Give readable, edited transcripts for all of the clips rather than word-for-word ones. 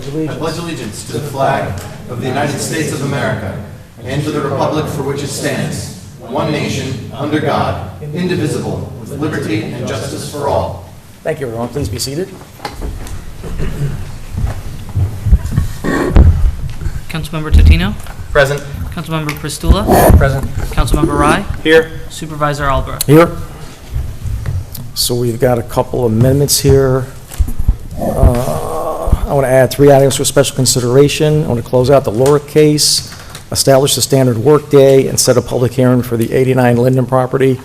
pledge I allegiance pledge allegiance to the flag of the United States of America and to the republic for which it stands, one nation, under God, indivisible, with liberty and justice for all. Thank you, everyone. Please be seated. Councilmember Totino? Present. Councilmember Pristula? Present. Councilmember Rye? Here. Supervisor Albrecht? Here. So we've got a couple amendments here. I want to add 3 items for special consideration. I want to close out the Laura case, establish the standard workday, and set a public hearing for the 89 Linden property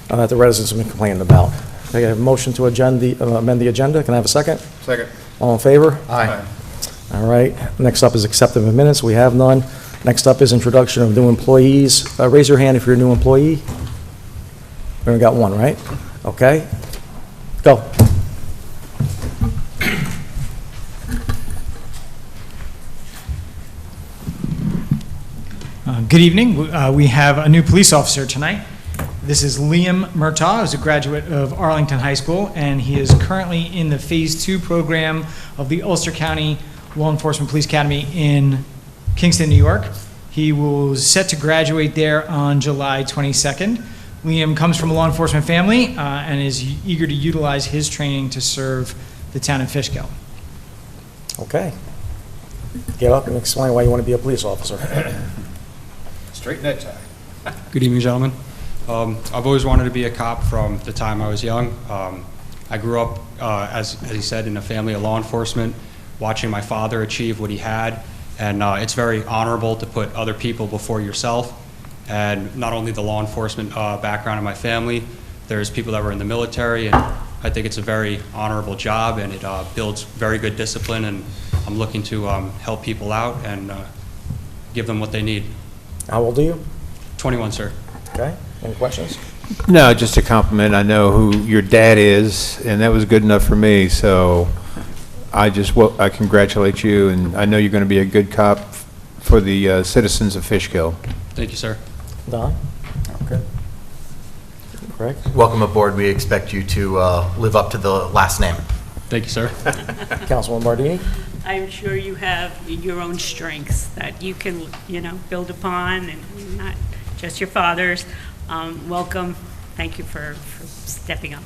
that the residents have been complaining about. Can I have a motion to amend the agenda? Can I have a second? Second. All in favor? Aye. All right. Next up is acceptance of minutes. We have none. Next up is introduction of new employees. Raise your hand if you're a new employee. We only got one, right? Okay. Go. Good evening. We have a new police officer tonight. This is Liam Murtaugh, who's a graduate of Arlington High School, and he is currently in the Phase 2 program of the Ulster County Law Enforcement Police Academy in Kingston, New York. He was set to graduate there on July 22nd. Liam comes from a law enforcement family and is eager to utilize his training to serve the town of Fishkill. Okay. Get up and explain why you want to be a police officer. Straight necktie. Good evening, gentlemen. I've always wanted to be a cop from the time I was young. I grew up, as he said, in a family of law enforcement, watching my father achieve what he had, and it's very honorable to put other people before yourself. And not only the law enforcement background in my family, there's people that were in the military, and I think it's a very honorable job, and it builds very good discipline, and I'm looking to help people out and give them what they need. How old are you? 21, sir. Okay. Any questions? No, just a compliment. I know who your dad is, and that was good enough for me. So I congratulate you, and I know you're going to be a good cop for the citizens of Fishkill. Thank you, sir. Don? Okay. Craig? Welcome aboard. We expect you to live up to the last name. Thank you, sir. Councilwoman Bardini? I'm sure you have your own strengths that you can, build upon, and not just your father's. Welcome. Thank you for stepping up.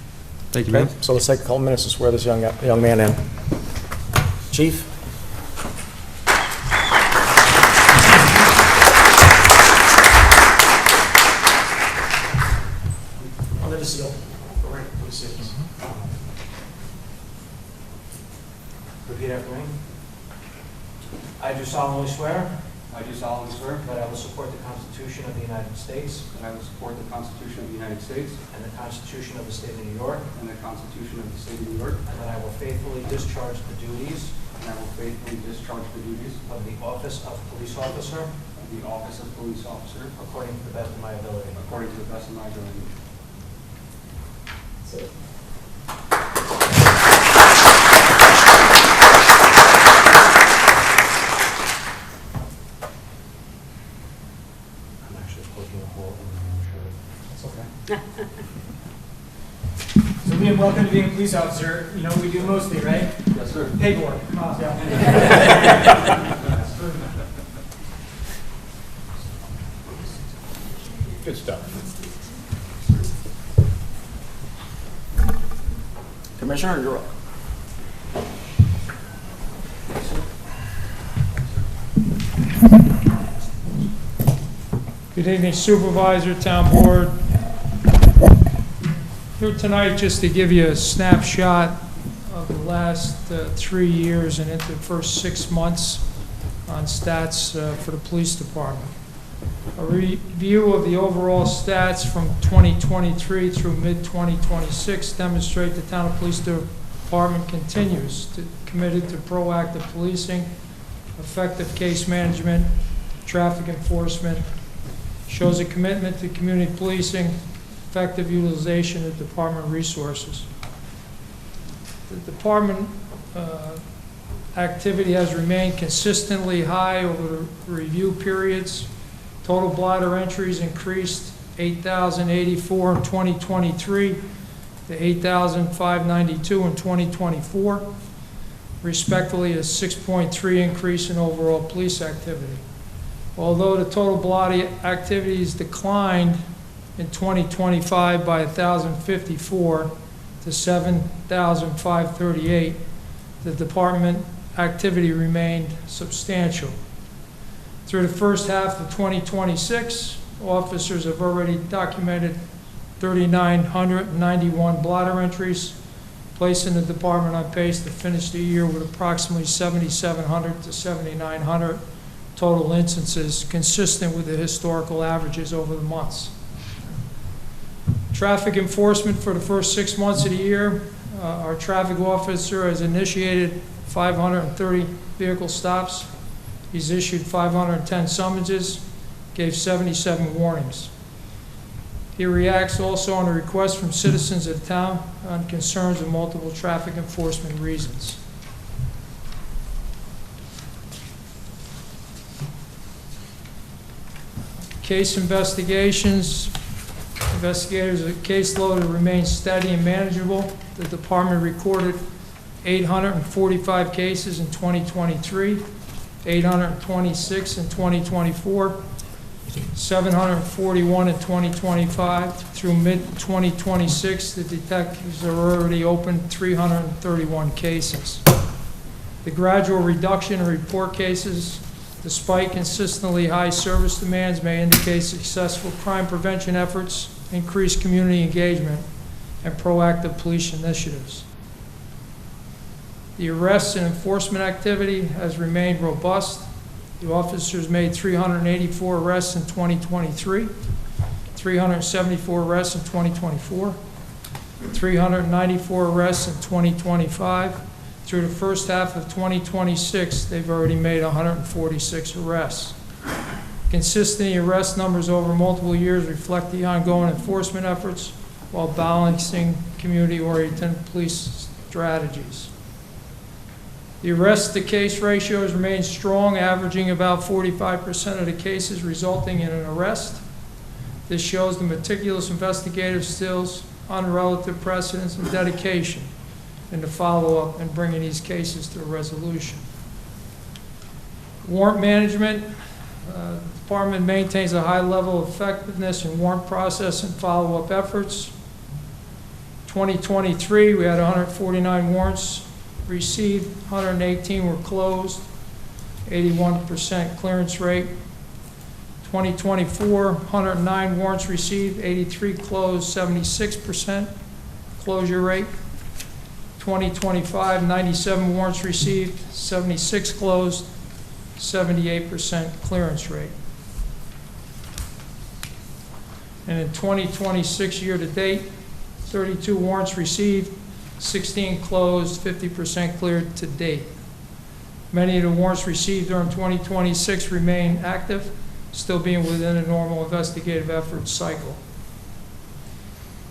Thank you, ma'am. Okay. So let's take a couple minutes to swear this young man in. Chief? Under the seal. Go right to the seals. Repeat after me. I do solemnly swear I do solemnly swear that I will support the Constitution of the United States that I will support the Constitution of the United States and the Constitution of the State of New York, and the Constitution of the State of New York, and that I will faithfully discharge the duties and I will faithfully discharge the duties of the office of police officer of the office of police officer according to the best of my ability. according to the best of my ability. I'm actually poking a hole in my shirt. That's okay. So Liam, welcome to being a police officer. You know what we do mostly, right? Yes, sir. Paperwork. Good stuff. Commissioner, you're up. Good evening, Supervisor, Town Board. Here tonight just to give you a snapshot of the last 3 years and into the first 6 months on stats for the police department. A review of the overall stats from 2023 through mid-2026 demonstrate the town of police department continues committed to proactive policing, effective case management, traffic enforcement, shows a commitment to community policing, effective utilization of department resources. The department activity has remained consistently high over the review periods. Total blotter entries increased 8,084 in 2023 to 8,592 in 2024. respectively a 6.3 increase in overall police activity. Although the total body activities declined in 2025 by 1,054 to 7,538, the department activity remained substantial. Through the first half of 2026, officers have already documented 3,991 blotter entries, placing the department on pace to finish the year with approximately 7,700 to 7,900 total instances, consistent with the historical averages over the months. Traffic enforcement for the first 6 months of the year, our traffic officer has initiated 530 vehicle stops. He's issued 510 summonses, gave 77 warnings. He reacts also on a request from citizens of the town on concerns of multiple traffic enforcement reasons. Case investigations. Investigators' caseload remains steady and manageable. The department recorded 845 cases in 2023, 826 in 2024, 741 in 2025. Through mid-2026, the detectives have already opened 331 cases. The gradual reduction in report cases, despite consistently high service demands, may indicate successful crime prevention efforts, increased community engagement, and proactive police initiatives. The arrests and enforcement activity has remained robust. The officers made 384 arrests in 2023, 374 arrests in 2024, 394 arrests in 2025. Through the first half of 2026, they've already made 146 arrests. Consistent arrest numbers over multiple years reflect the ongoing enforcement efforts while balancing community-oriented police strategies. The arrest-to-case ratio has remained strong, averaging about 45% of the cases resulting in an arrest. This shows the meticulous investigative skills, unrelative precedence, and dedication in the follow-up and bringing these cases to a resolution. Warrant management. The department maintains a high level of effectiveness in warrant process and follow-up efforts. 2023, we had 149 warrants received, 118 were closed, 81% clearance rate. 2024, 109 warrants received, 83 closed, 76% closure rate. 2025, 97 warrants received, 76 closed, 78% clearance rate. And in 2026 year-to-date, 32 warrants received, 16 closed, 50% cleared to date. Many of the warrants received during 2026 remain active, still being within a normal investigative effort cycle.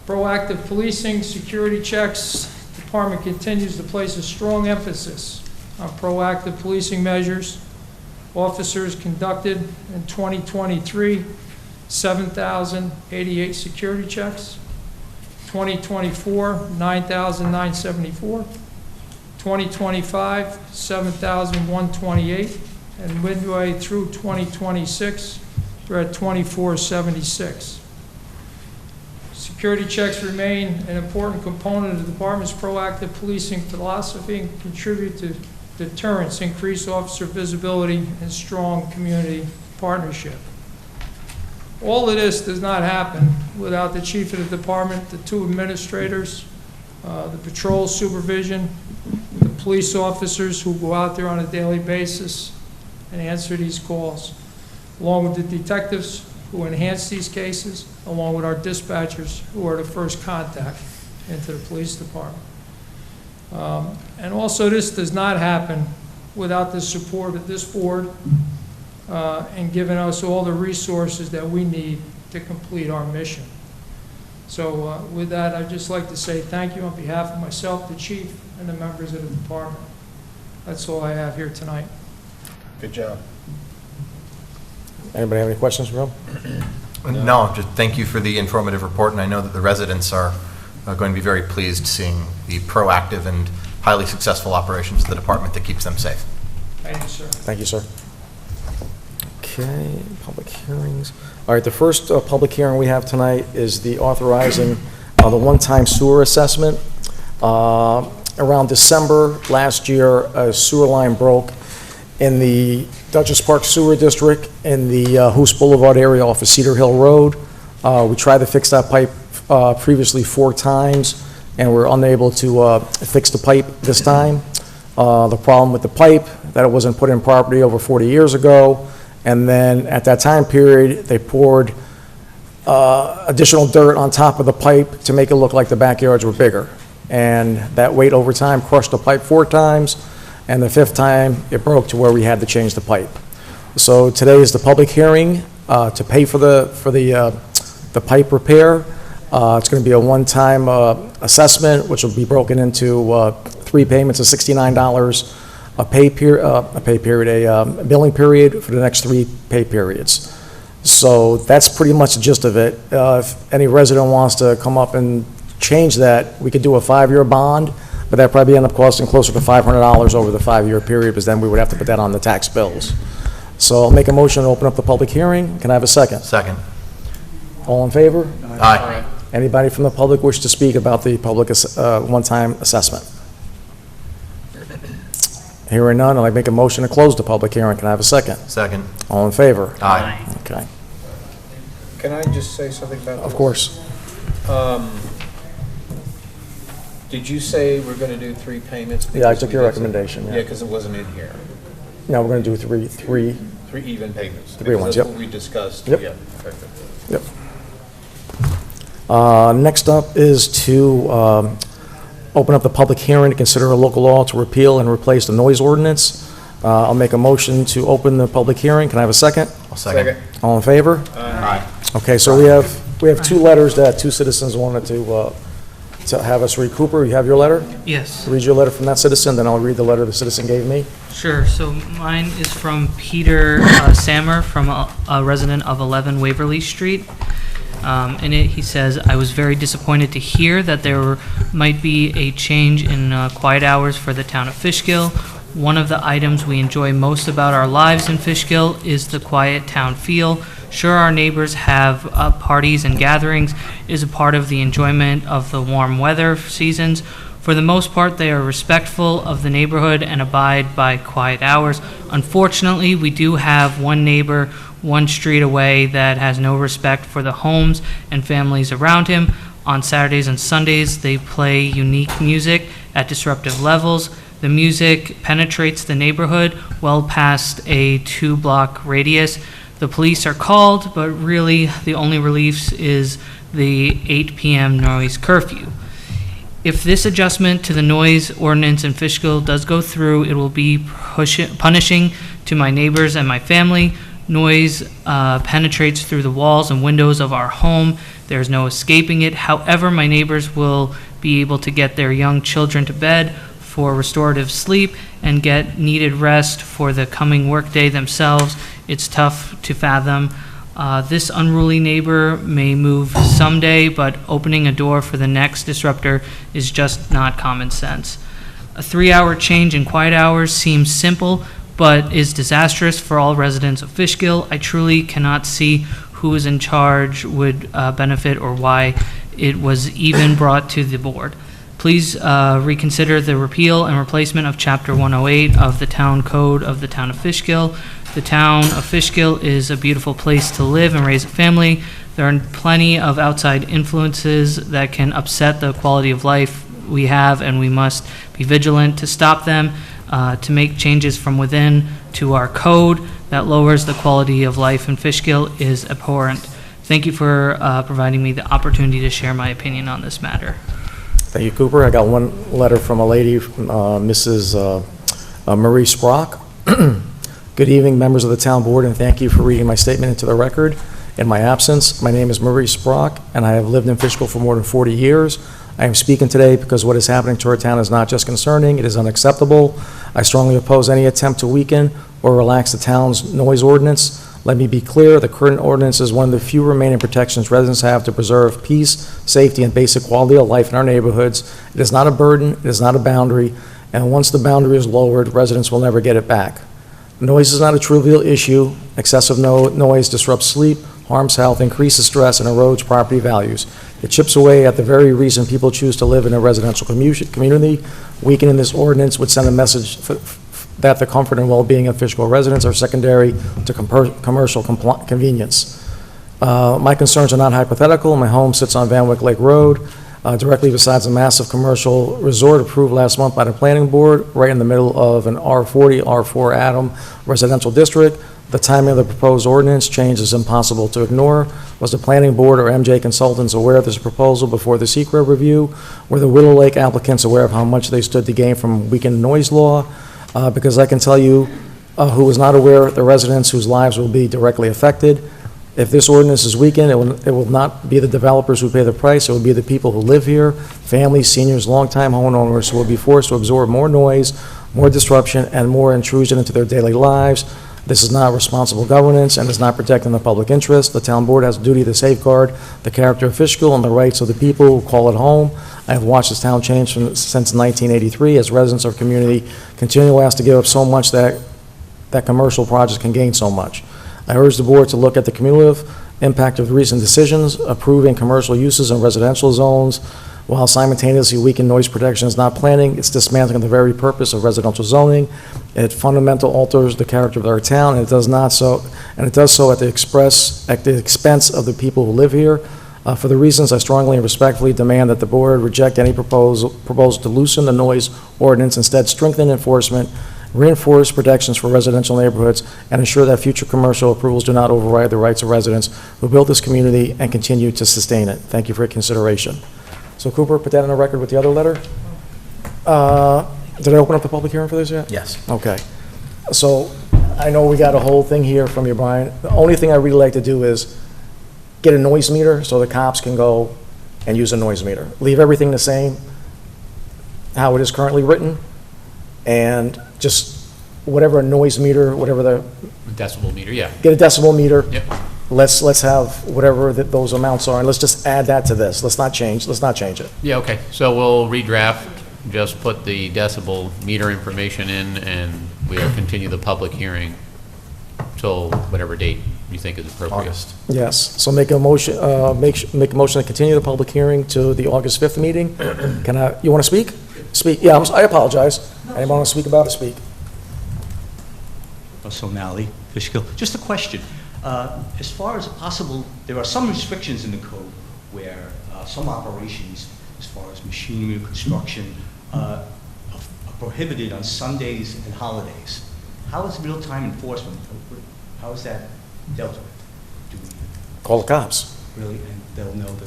Proactive policing, security checks. The department continues to place a strong emphasis on proactive policing measures. Officers conducted in 2023 7,088 security checks. 2024, 9,974. 2025, 7,128. And midway through 2026, we're at 2,476. Security checks remain an important component of the department's proactive policing philosophy and contribute to deterrence, increased officer visibility, and strong community partnership. All of this does not happen without the chief of the department, the two administrators, the patrol supervision, the police officers who go out there on a daily basis and answer these calls, along with the detectives who enhance these cases, along with our dispatchers who are the first contact into the police department. And also, this does not happen without the support of this board and giving us all the resources that we need to complete our mission. So with that, I'd just like to say thank you on behalf of myself, the chief, and the members of the department. That's all I have here tonight. Good job. Anybody have any questions for him? No, just thank you for the informative report, and I know that the residents are going to be very pleased seeing the proactive and highly successful operations of the department that keeps them safe. Thank you, sir. Thank you, sir. Okay, public hearings. All right, the first public hearing we have tonight is the authorizing the one-time sewer assessment. Around December last year, a sewer line broke in the Dutchess Park Sewer District in the Hoos Boulevard area off of Cedar Hill Road. We tried to fix that pipe previously 4 times, and we're unable to fix the pipe this time. The problem with the pipe, that it wasn't put in properly over 40 years ago, and then at that time period, they poured additional dirt on top of the pipe to make it look like the backyards were bigger. And that weight over time crushed the pipe 4 times, and the 5th time, it broke to where we had to change the pipe. So today is the public hearing to pay for the pipe repair. It's going to be a one-time assessment, which will be broken into 3 payments of $69 a billing period for the next 3 pay periods. So that's pretty much the gist of it. If any resident wants to come up and change that, we could do a 5-year bond, but that'd probably end up costing closer to $500 over the 5-year period, because then we would have to put that on the tax bills. So I'll make a motion to open up the public hearing. Can I have a second? Second. All in favor? Aye. Anybody from the public wish to speak about the public one-time assessment? Hearing none, I'll make a motion to close the public hearing. Can I have a second? Second. All in favor? Aye. Okay, Can I just say something about this? of course. Did you say we're going to do 3 payments? Yeah, I Because took we your did recommendation, some- yeah. Yeah, because it wasn't in here. Now we're going to do three. 3 even payments. 3 because ones, that's yep. what we discussed. Yep. Yeah, okay. Yep. Next up is to open up the public hearing to consider a local law to repeal and replace the noise ordinance. I'll make a motion to open the public hearing. Can I have a second? I'll second. All in favor? Aye. Okay, so we have 2 letters that 2 citizens wanted to have us read. Cooper, you have your letter? Yes. Read your letter from that citizen, then I'll read the letter the citizen gave me. Sure. So mine is from Peter Sammer, from a resident of 11 Waverly Street. In it, he says, "I was very disappointed to hear that there might be a change in quiet hours for the town of Fishkill. One of the items we enjoy most about our lives in Fishkill is the quiet town feel. Sure, our neighbors have parties and gatherings is a part of the enjoyment of the warm weather seasons. For the most part, they are respectful of the neighborhood and abide by quiet hours. Unfortunately, we do have one neighbor 1 street away that has no respect for the homes and families around him. On Saturdays and Sundays, they play unique music at disruptive levels. The music penetrates the neighborhood well past a 2-block radius. The police are called, but really the only relief is the 8 p.m. noise curfew. If this adjustment to the noise ordinance in Fishkill does go through, it will be punishing to my neighbors and my family. Noise penetrates through the walls and windows of our home. There's no escaping it. However, my neighbors will be able to get their young children to bed for restorative sleep and get needed rest for the coming workday themselves. It's tough to fathom. This unruly neighbor may move someday, but opening a door for the next disruptor is just not common sense. A 3-hour change in quiet hours seems simple, but is disastrous for all residents of Fishkill. I truly cannot see who is in charge would benefit or why it was even brought to the board. Please reconsider the repeal and replacement of Chapter 108 of the Town Code of the Town of Fishkill. The Town of Fishkill is a beautiful place to live and raise a family. There are plenty of outside influences that can upset the quality of life we have, and we must be vigilant to stop them. To make changes from within to our code that lowers the quality of life in Fishkill is abhorrent. Thank you for providing me the opportunity to share my opinion on this matter." Thank you, Cooper. I got one letter from a lady, Mrs. Marie Sprock. "Good evening, members of the town board, and thank you for reading my statement into the record in my absence. My name is Marie Sprock, and I have lived in Fishkill for more than 40 years. I am speaking today because what is happening to our town is not just concerning, it is unacceptable. I strongly oppose any attempt to weaken or relax the town's noise ordinance. Let me be clear, the current ordinance is one of the few remaining protections residents have to preserve peace, safety, and basic quality of life in our neighborhoods. It is not a burden, it is not a boundary, and once the boundary is lowered, residents will never get it back. Noise is not a trivial issue. Excessive noise disrupts sleep, harms health, increases stress, and erodes property values. It chips away at the very reason people choose to live in a residential community. Weakening this ordinance would send a message that the comfort and well-being of Fishkill residents are secondary to commercial convenience. My concerns are not hypothetical. My home sits on Van Wyck Lake Road, directly besides a massive commercial resort approved last month by the planning board, right in the middle of an R40, R4 Adam residential district. The timing of the proposed ordinance change is impossible to ignore. Was the planning board or MJ Consultants aware of this proposal before the secret review? Were the Willow Lake applicants aware of how much they stood to gain from weakened noise law? Because I can tell you who was not aware, the residents whose lives will be directly affected. If this ordinance is weakened, it will not be the developers who pay the price, it will be the people who live here, families, seniors, longtime homeowners who will be forced to absorb more noise, more disruption, and more intrusion into their daily lives. This is not responsible governance and is not protecting the public interest. The town board has a duty to safeguard the character of Fishkill and the rights of the people who call it home. I have watched this town change since 1983 as residents of the community continue to ask to give up so much that commercial projects can gain so much. I urge the board to look at the cumulative impact of the recent decisions approving commercial uses in residential zones while simultaneously weakening noise protection is not planning. It's dismantling the very purpose of residential zoning. It fundamentally alters the character of our town, and it does so at the expense of the people who live here. For the reasons I strongly and respectfully demand that the board reject any proposal to loosen the noise ordinance, instead strengthen enforcement, reinforce protections for residential neighborhoods, and ensure that future commercial approvals do not override the rights of residents who built this community and continue to sustain it. Thank you for your consideration. So Cooper, put that on the record with the other letter. Did I open up the public hearing for this yet? Yes. Okay. So I know we got a whole thing here from you, Brian. The only thing I really like to do is get a noise meter so the cops can go and use a noise meter. Leave everything the same, how it is currently written, and just whatever a noise meter, whatever the, Decibel meter, yeah. get a decibel meter. Yep. Let's have whatever those amounts are, and let's just add that to this. Let's not change it. Yeah, okay. So we'll redraft, just put the decibel meter information in, and we'll continue the public hearing till whatever date you think is appropriate. August. Yes, so make a motion, make a motion to continue the public hearing to the August 5th meeting. You want to speak? Speak, yeah, I apologize. Anyone want to speak about it, speak. Russell Nally, Fishkill. Just a question. As far as possible, there are some restrictions in the code where some operations, as far as machinery construction, are prohibited on Sundays and holidays. How is real-time enforcement? How is that dealt with? Do we Call the cops. really, and they'll know the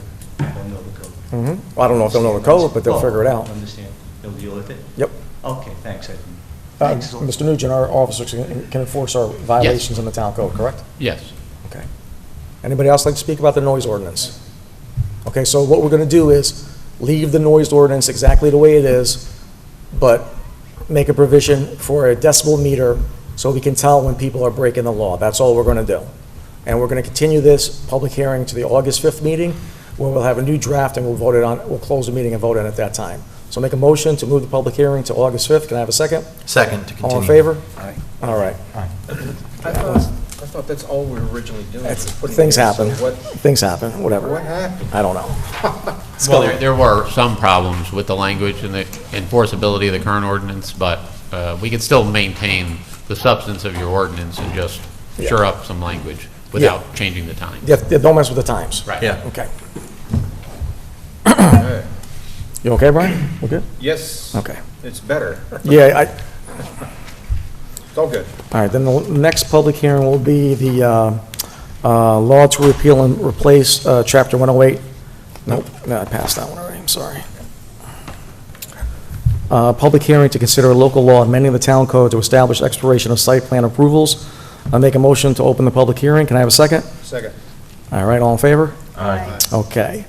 code? Well, I don't know if they'll know the code, but they'll figure it out. Understand. They'll deal with it? Yep. Okay, thanks. Thanks. Mr. Nugent, our officers can enforce our violations in the town code, correct? Yes. Okay. Anybody else like to speak about the noise ordinance? Okay, so what we're going to do is leave the noise ordinance exactly the way it is, but make a provision for a decibel meter so we can tell when people are breaking the law. That's all we're going to do. And we're going to continue this public hearing to the August 5th meeting, where we'll have a new draft and we'll close the meeting and vote on it at that time. So make a motion to move the public hearing to August 5th. Can I have a second? Second, to continue. All in favor? Aye. All right. I thought that's all we were originally doing. Things happen. So Things happen, whatever. what happened? I don't know. Well, there were some problems with the language and the enforceability of the current ordinance, but we could still maintain the substance of your ordinance and just shore up some language without changing the time. Yeah, don't mess with the times. Right. Yeah. Okay. All right. You okay, Brian? We good? Yes. Okay. It's better. Yeah, It's all good. all right, then the next public hearing will be the law to repeal and replace Chapter 108. Nope, no, I passed that one already, I'm sorry. Public hearing to consider a local law amending the town code to establish expiration of site plan approvals. I make a motion to open the public hearing. Can I have a second? Second. All right, all in favor? Aye. Okay.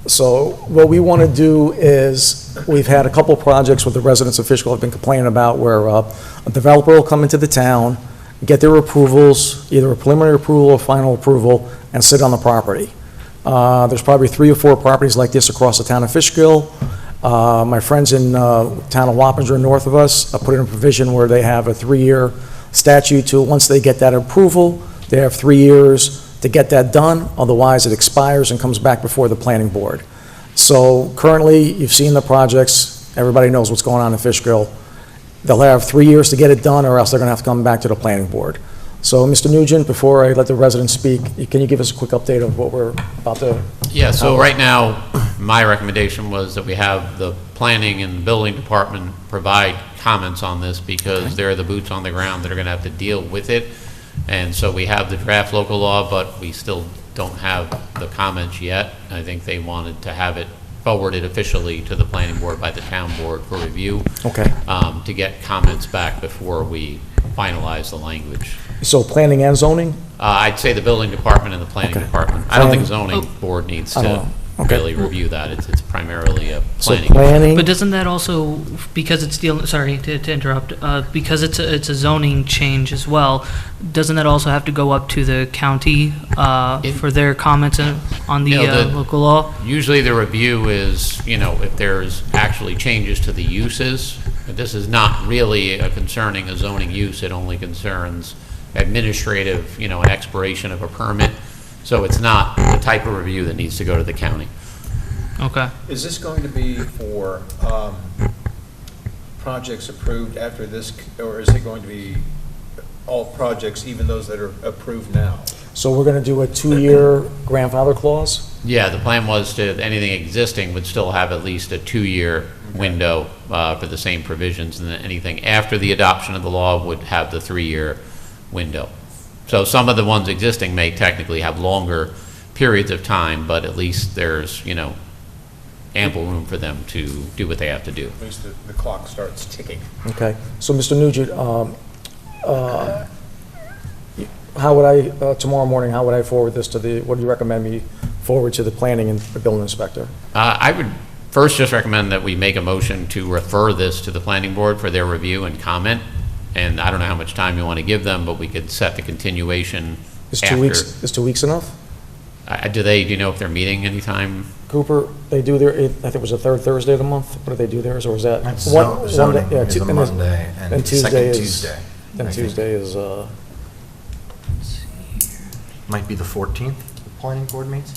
So what we want to do is, we've had a couple projects with the residents of Fishkill have been complaining about where a developer will come into the town, get their approvals, either a preliminary approval or final approval, and sit on the property. There's probably 3 or 4 properties like this across the town of Fishkill. My friends in town of Wappinger, north of us, put in a provision where they have a 3-year statute to, once they get that approval, they have 3 years to get that done, otherwise it expires and comes back before the planning board. So currently, you've seen the projects, everybody knows what's going on in Fishkill. They'll have 3 years to get it done, or else they're gonna have to come back to the planning board. So, Mr. Nugent, before I let the residents speak, can you give us a quick update of what we're about to? Yeah, so right now, my recommendation was that we have the planning and building department provide comments on this, because they're the boots on the ground that are gonna have to deal with it. And so we have the draft local law, but we still don't have the comments yet. I think they wanted to have it forwarded officially to the planning board by the town board for review. Okay. To get comments back before we finalize the language. So planning and zoning? I'd say the building department and the planning Okay. department. I don't think the Plan- zoning board needs I don't to know. Okay. really review that. It's primarily a So planning. planning, But doesn't that also, because it's dealing, sorry to interrupt, because it's a zoning change as well, doesn't that also have to go up to the county for their comments on the local law? Usually the review is, if there's actually changes to the uses. This is not really concerning a zoning use. It only concerns administrative, an expiration of a permit. So it's not the type of review that needs to go to the county. Okay. Is this going to be for projects approved after this, or is it going to be all projects, even those that are approved now? so we're gonna do a 2-year grandfather clause? Yeah, the plan was to, anything existing would still have at least a 2-year window for the same provisions, and then anything after the adoption of the law would have the 3-year window. So some of the ones existing may technically have longer periods of time, but at least there's, ample room for them to do what they have to do. At least the clock starts ticking. Okay, so Mr. Nugent, how would I, tomorrow morning, how would I forward this to what do you recommend me forward to the planning and the building inspector? I would first just recommend that we make a motion to refer this to the planning board for their review and comment. And I don't know how much time you want to give them, but we could set the continuation Is after. 2 weeks, is 2 weeks enough? Do you know if they're meeting anytime? Cooper, they do their, I think it was the third Thursday of the month, what do they do theirs, or was that? That's one zoning day- yeah, is two- a and this- Monday, and and the Tuesday second is- Tuesday. Then I think. Tuesday is, Might be the 14th, the planning board meets?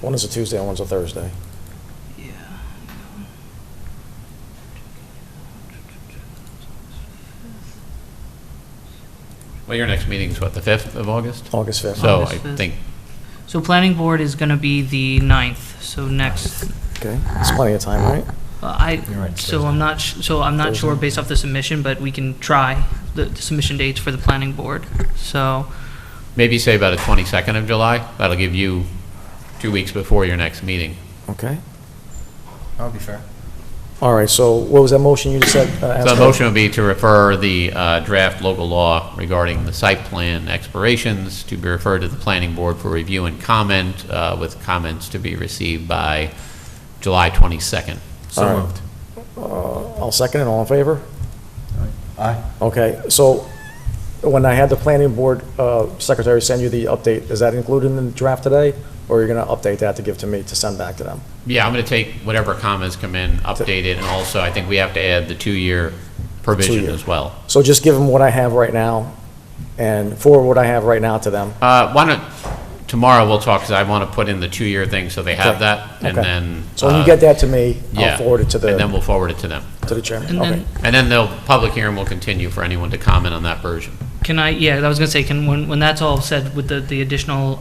one is a Tuesday and one's a Thursday. Well, your next meeting is what, the 5th of August? August 5th. So August I 5th. think, So planning board is going to be the 9th, so next. Okay, that's plenty of time, right? You're right, So I'm not, so I'm not sure Thursday. based off the submission, but we can try the submission dates for the planning board. So, maybe say about the 22nd of July. That'll give you 2 weeks before your next meeting. Okay. That would be fair. All right, so what was that motion you just said? So the motion would be to refer the draft local law regarding the site plan expirations to be referred to the planning board for review and comment, with comments to be received by July 22nd. So All right. moved. I'll second it, all in favor? Aye. Okay, so when I had the planning board secretary send you the update, is that included in the draft today? Or you're gonna update that to give to me to send back to them? Yeah, I'm going to take whatever comments come in, update it, and also I think we have to add the 2-year provision 2-year. as well. So just give them what I have right now and forward what I have right now to them. Why don't, tomorrow we'll talk, because I want to put in the 2-year thing so they have Okay. that, and Okay. then. So when you get that to me, yeah, I'll forward it to and then the, we'll forward it to them. to the chairman. and Okay. then, And then the public hearing will continue for anyone to comment on that version. can I, yeah, I was going to say, when that's all said with the additional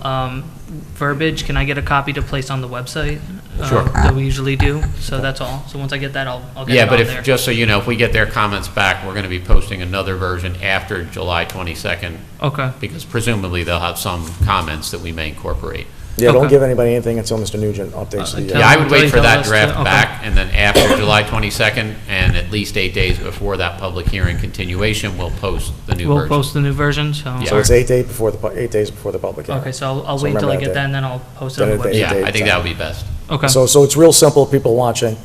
verbiage, can I get a copy to place on the website? Sure. That we usually do, so that's all. So once I get that, I'll get Yeah, it but on there. if, just so you know, if we get their comments back, we're going to be posting another version after July 22nd, Okay. because presumably they'll have some comments that we may incorporate. Yeah, don't Okay. give anybody anything until Mr. Nugent updates the. Tell Yeah, I them- would wait for tell that us to- draft okay. back, and then after July 22nd, and at least 8 days before that public hearing continuation, we'll post the new We'll version. post the new version, so. Yeah. So it's 8 days before the, 8 days before the public hearing. Okay, so I'll So wait until I remember get that that, day. and then I'll post it on the Then it- website. Yeah, I dates think that out. would be best. Okay. So it's real simple, people watching.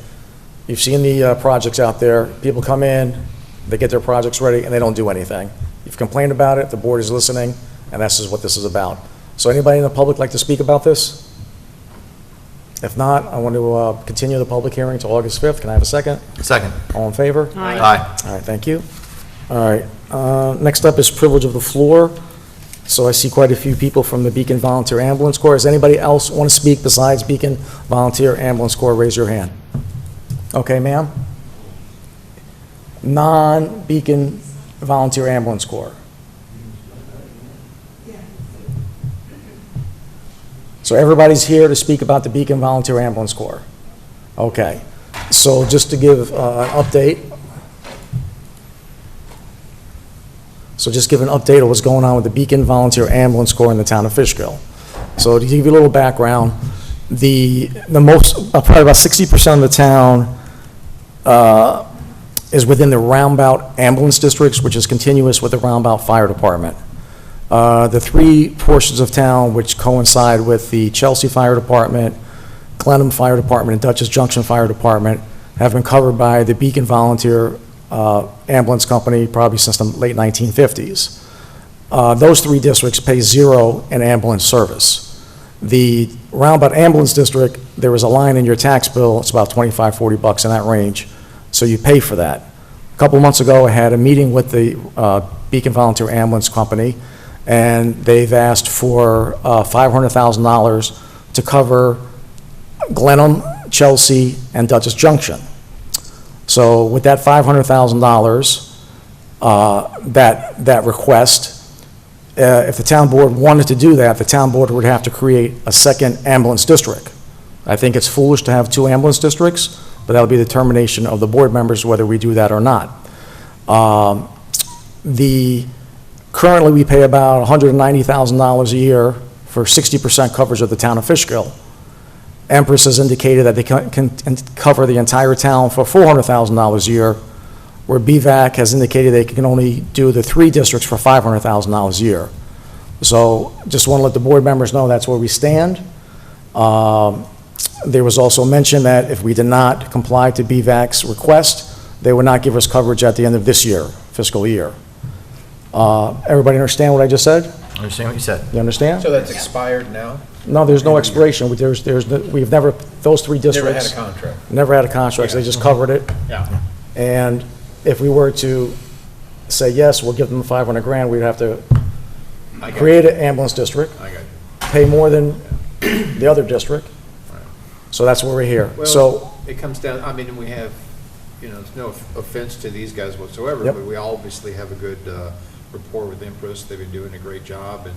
You've seen the projects out there. People come in, they get their projects ready, and they don't do anything. You've complained about it, the board is listening, and this is what this is about. So anybody in the public like to speak about this? If not, I want to continue the public hearing to August 5th. Can I have a second? Second. All in favor? Aye. Aye. All right, thank you. All right, next up is privilege of the floor. So I see quite a few people from the Beacon Volunteer Ambulance Corps. Does anybody else want to speak besides Beacon Volunteer Ambulance Corps? Raise your hand. Okay, ma'am? Non-Beacon Volunteer Ambulance Corps. So everybody's here to speak about the Beacon Volunteer Ambulance Corps. Okay, so just to give an update. So just give an update of what's going on with the Beacon Volunteer Ambulance Corps in the town of Fishkill. So to give you a little background, the most, probably about 60% of the town is within the roundabout ambulance districts, which is continuous with the roundabout fire department. The three portions of town which coincide with the Chelsea Fire Department, Glenham Fire Department, and Dutchess Junction Fire Department have been covered by the Beacon Volunteer Ambulance Company probably since the late 1950s. Those three districts pay zero in ambulance service. The roundabout ambulance district, there was a line in your tax bill, it's about $25, $40 in that range, so you pay for that. A couple months ago, I had a meeting with the Beacon Volunteer Ambulance Company, and they've asked for $500,000 to cover Glenham, Chelsea, and Dutchess Junction. So with that $500,000, that request, if the town board wanted to do that, the town board would have to create a second ambulance district. I think it's foolish to have two ambulance districts, but that'll be the determination of the board members whether we do that or not. Currently, we pay about $190,000 a year for 60% coverage of the town of Fishkill. Empress has indicated that they can cover the entire town for $400,000 a year, where BVAC has indicated they can only do the three districts for $500,000 a year. So just want to let the board members know that's where we stand. There was also mention that if we did not comply to BVAC's request, they would not give us coverage at the end of this year, fiscal year. Everybody understand what I just said? I understand what you said. You understand? So that's expired now? No, there's no expiration. We've never, those three Never had districts. a contract? Never had a contract, so they just covered it. Yeah. And if we were to say, yes, we'll give them 500 grand, we'd have to I got create you. an ambulance district, I got you. pay more than the other district. So that's where we're here. So, Well, it comes down, I mean, we have, it's no offense to these guys whatsoever, Yep. but we obviously have a good rapport with Empress. They've been doing a great job, and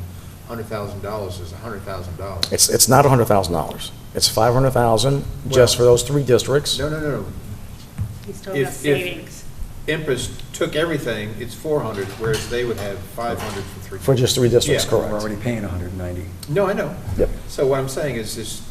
$100,000 is $100,000. it's not $100,000. It's $500,000 just for those three districts. No. He's talking about If- savings. Empress took everything, it's 400, whereas they would have 500 for three. For just three districts, Yeah. correct. We're already paying 190. No, I know. Yep. So what I'm saying is this,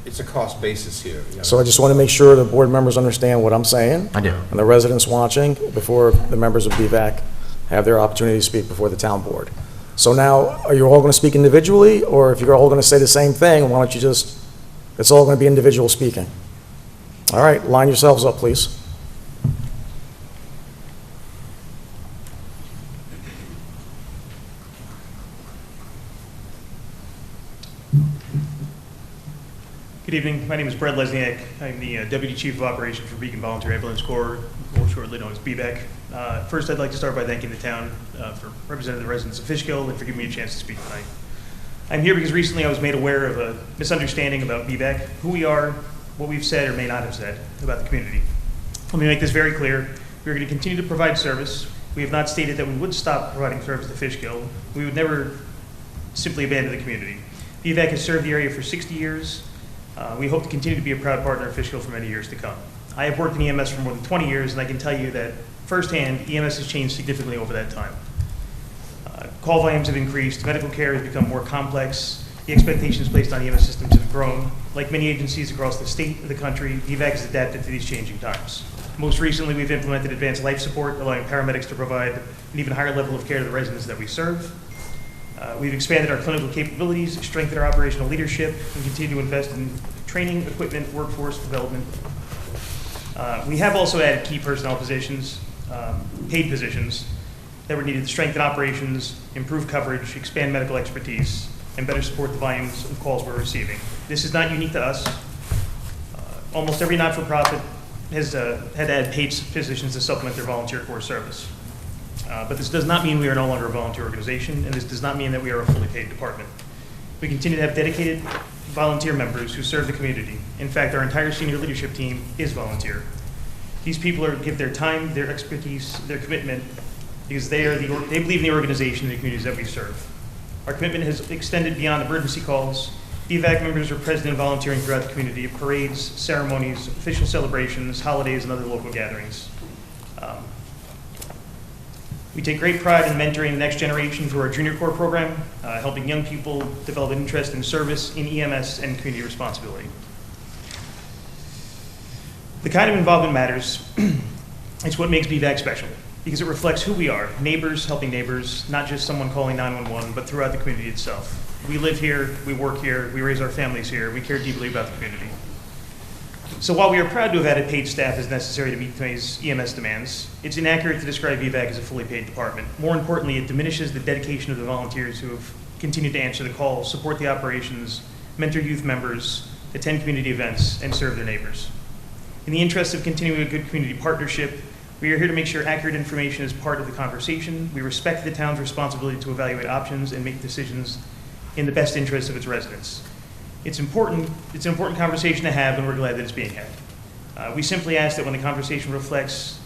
it's a cost basis here. So I just want to make sure the board members understand what I'm saying. I do. And the residents watching, before the members of BVAC have their opportunity to speak before the town board. So now, are you all going to speak individually, or if you're all going to say the same thing, why don't you just, it's all going to be individual speaking? All right, line yourselves up, please. Good evening. My name is Brett Lesniak. I'm the Deputy Chief of Operations for Beacon Volunteer Ambulance Corps, more shortly known as BVAC. First, I'd like to start by thanking the town for representing the residents of Fishkill and for giving me a chance to speak tonight. I'm here because recently I was made aware of a misunderstanding about BVAC, who we are, what we've said or may not have said about the community. Let me make this very clear. We're going to continue to provide service. We have not stated that we would stop providing service to Fishkill. We would never simply abandon the community. BVAC has served the area for 60 years. We hope to continue to be a proud partner of Fishkill for many years to come. I have worked in EMS for more than 20 years, and I can tell you that firsthand, EMS has changed significantly over that time. Call volumes have increased, medical care has become more complex, the expectations placed on EMS systems have grown. Like many agencies across the state of the country, BVAC has adapted to these changing times. Most recently, we've implemented advanced life support, allowing paramedics to provide an even higher level of care to the residents that we serve. We've expanded our clinical capabilities, strengthened our operational leadership, and continue to invest in training, equipment, workforce development. We have also added key personnel positions, paid positions, that were needed to strengthen operations, improve coverage, expand medical expertise, and better support the volumes of calls we're receiving. This is not unique to us. Almost every not-for-profit has had to add paid positions to supplement their volunteer corps service. But this does not mean we are no longer a volunteer organization, and this does not mean that we are a fully paid department. We continue to have dedicated volunteer members who serve the community. In fact, our entire senior leadership team is volunteer. These people give their time, their expertise, their commitment, because they believe in the organization and the communities that we serve. Our commitment has extended beyond emergency calls. BVAC members are present and volunteering throughout the community at parades, ceremonies, official celebrations, holidays, and other local gatherings. We take great pride in mentoring the next generation through our Junior Corps program, helping young people develop an interest in service in EMS and community responsibility. The kind of involvement matters. It's what makes BVAC special, because it reflects who we are, neighbors helping neighbors, not just someone calling 911, but throughout the community itself. We live here, we work here, we raise our families here, we care deeply about the community. So while we are proud to have added paid staff as necessary to meet today's EMS demands, it's inaccurate to describe BVAC as a fully paid department. More importantly, it diminishes the dedication of the volunteers who have continued to answer the call, support the operations, mentor youth members, attend community events, and serve their neighbors. In the interest of continuing a good community partnership, we are here to make sure accurate information is part of the conversation. We respect the town's responsibility to evaluate options and make decisions in the best interest of its residents. It's an important conversation to have, and we're glad that it's being had. We simply ask that when the conversation reflects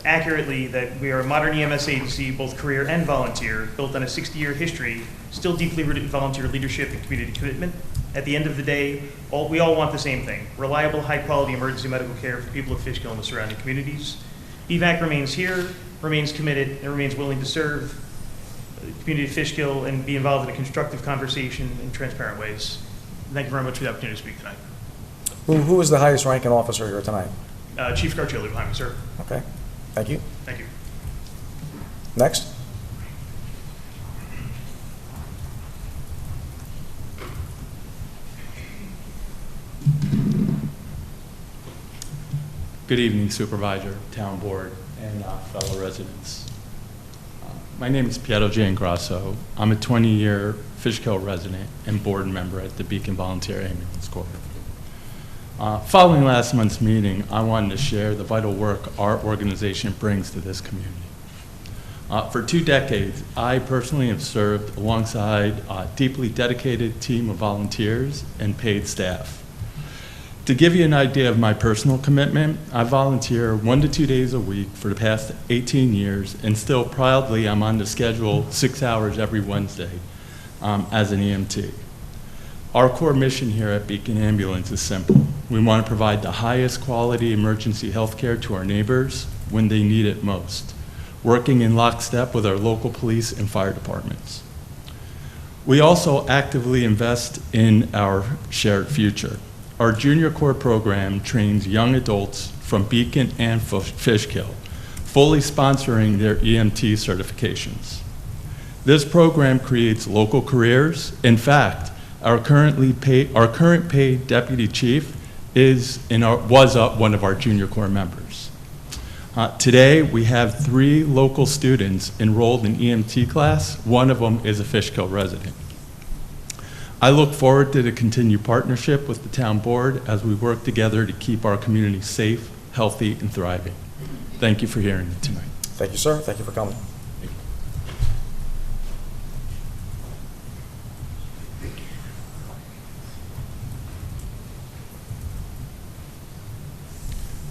accurately that we are a modern EMS agency, both career and volunteer, built on a 60-year history, still deeply rooted in volunteer leadership and community commitment. At the end of the day, we all want the same thing: reliable, high-quality emergency medical care for people of Fishkill and the surrounding communities. BVAC remains here, remains committed, and remains willing to serve the community of Fishkill and be involved in a constructive conversation in transparent ways. Thank you very much for the opportunity to speak tonight. Who is the highest ranking officer here tonight? Chief Garcioli behind me, sir. Okay, thank you. Thank you. Next. Good evening, Supervisor, Town Board, and fellow residents. My name is Piero Giangrasso. I'm a 20-year Fishkill resident and board member at the Beacon Volunteer Ambulance Corps. Following last month's meeting, I wanted to share the vital work our organization brings to this community. For 2 decades, I personally have served alongside a deeply dedicated team of volunteers and paid staff. To give you an idea of my personal commitment, I volunteer 1 to 2 days a week for the past 18 years, and still proudly I'm on the schedule 6 hours every Wednesday as an EMT. Our core mission here at Beacon Ambulance is simple. We want to provide the highest quality emergency health care to our neighbors when they need it most, working in lockstep with our local police and fire departments. We also actively invest in our shared future. Our Junior Corps program trains young adults from Beacon and Fishkill, fully sponsoring their EMT certifications. This program creates local careers. In fact, our current paid deputy chief was one of our Junior Corps members. Today, we have 3 local students enrolled in EMT class. One of them is a Fishkill resident. I look forward to the continued partnership with the town board as we work together to keep our community safe, healthy, and thriving. Thank you for hearing me tonight. Thank you, sir. Thank you for coming.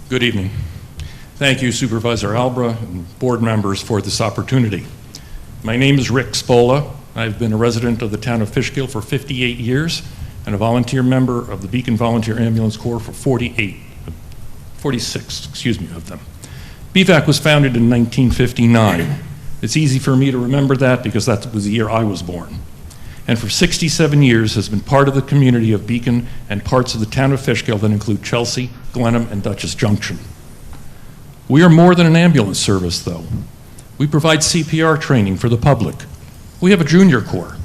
Good evening. Thank you, Supervisor Albra and board members, for this opportunity. My name is Rick Spola. I've been a resident of the town of Fishkill for 58 years and a volunteer member of the Beacon Volunteer Ambulance Corps for 46 of them. BVAC was founded in 1959. It's easy for me to remember that because that was the year I was born. And for 67 years has been part of the community of Beacon and parts of the town of Fishkill that include Chelsea, Glenham, and Dutchess Junction. We are more than an ambulance service, though. We provide CPR training for the public. We have a Junior Corps.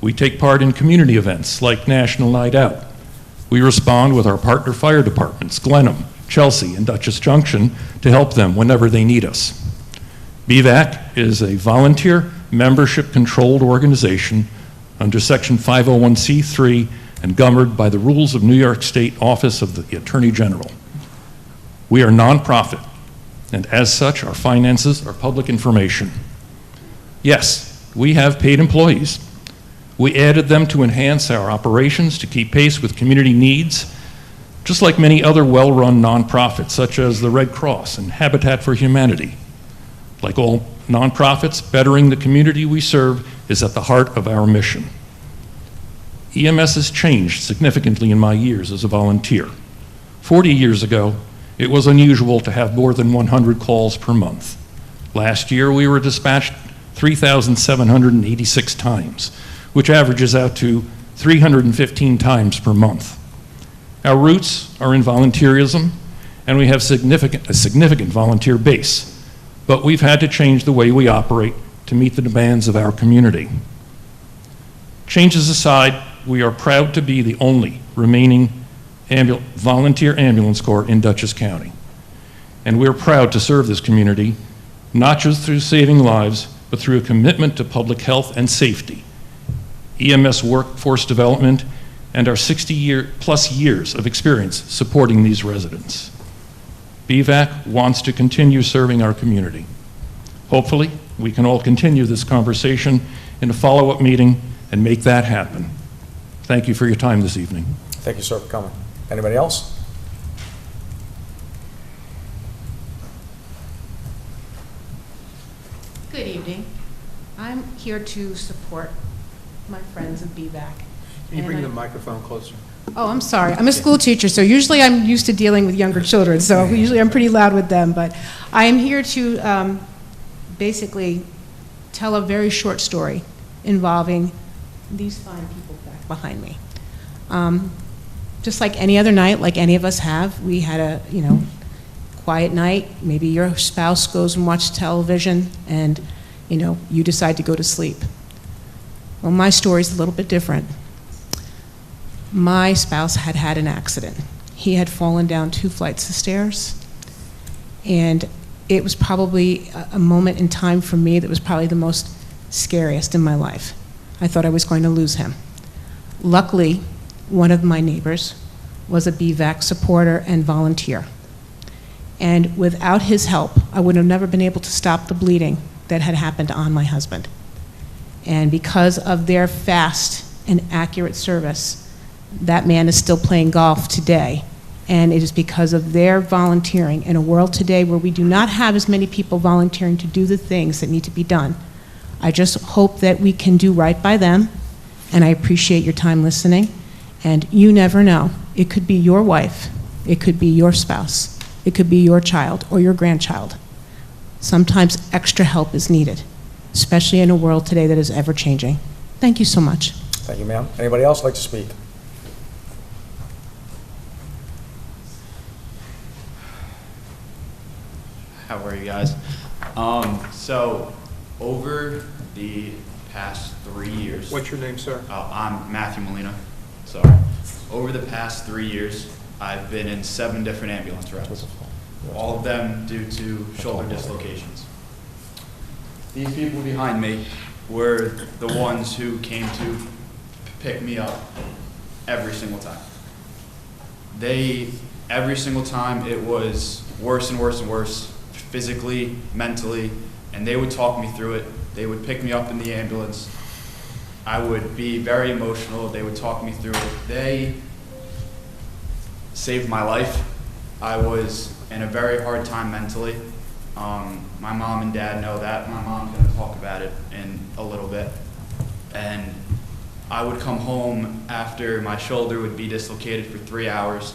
We take part in community events like National Night Out. We respond with our partner fire departments, Glenham, Chelsea, and Dutchess Junction, to help them whenever they need us. BVAC is a volunteer membership-controlled organization under Section 501c3 and governed by the rules of New York State Office of the Attorney General. We are nonprofit, and as such, our finances are public information. Yes, we have paid employees. We added them to enhance our operations to keep pace with community needs, just like many other well-run nonprofits, such as the Red Cross and Habitat for Humanity. Like all nonprofits, bettering the community we serve is at the heart of our mission. EMS has changed significantly in my years as a volunteer. 40 years ago, it was unusual to have more than 100 calls per month. Last year, we were dispatched 3,786 times, which averages out to 315 times per month. Our roots are in volunteerism, and we have a significant volunteer base, but we've had to change the way we operate to meet the demands of our community. Changes aside, we are proud to be the only remaining volunteer ambulance corps in Dutchess County. And we're proud to serve this community, not just through saving lives, but through a commitment to public health and safety, EMS workforce development, and our 60-plus years of experience supporting these residents. BVAC wants to continue serving our community. Hopefully, we can all continue this conversation in a follow-up meeting and make that happen. Thank you for your time this evening. Thank you, sir, for coming. Anybody else? Good evening. I'm here to support my friends of BVAC. Can you bring the microphone closer? Oh, I'm sorry. I'm a school teacher, so usually I'm used to dealing with younger children, so usually I'm pretty loud with them. But I am here to basically tell a very short story involving these fine people back behind me. Just like any other night, like any of us have, we had a, quiet night. Maybe your spouse goes and watches television and, you decide to go to sleep. Well, my story's a little bit different. My spouse had had an accident. He had fallen down 2 flights of stairs, and it was probably a moment in time for me that was probably the most scariest in my life. I thought I was going to lose him. Luckily, one of my neighbors was a BVAC supporter and volunteer. And without his help, I would have never been able to stop the bleeding that had happened on my husband. And because of their fast and accurate service, that man is still playing golf today. And it is because of their volunteering in a world today where we do not have as many people volunteering to do the things that need to be done. I just hope that we can do right by them, and I appreciate your time listening. And you never know. It could be your wife, it could be your spouse, it could be your child or your grandchild. Sometimes extra help is needed, especially in a world today that is ever changing. Thank you so much. Thank you, ma'am. Anybody else like to speak? How are you guys? So over the past 3 years. What's your name, sir? I'm Matthew Molina. Sorry. Over the past 3 years, I've been in 7 different ambulance routes. All of them due to shoulder dislocations. These people behind me were the ones who came to pick me up every single time. Every single time it was worse and worse and worse, physically, mentally, and they would talk me through it. They would pick me up in the ambulance. I would be very emotional. They would talk me through it. They saved my life. I was in a very hard time mentally. My mom and dad know that. My mom's going to talk about it in a little bit. And I would come home after my shoulder would be dislocated for 3 hours,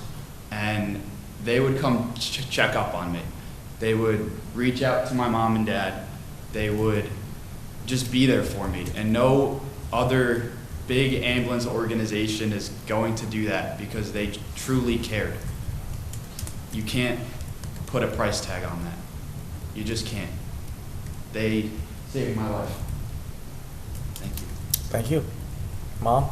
and they would come check up on me. They would reach out to my mom and dad. They would just be there for me. And no other big ambulance organization is going to do that because they truly cared. You can't put a price tag on that. You just can't. They saved my life. Thank you. Thank you. Mom?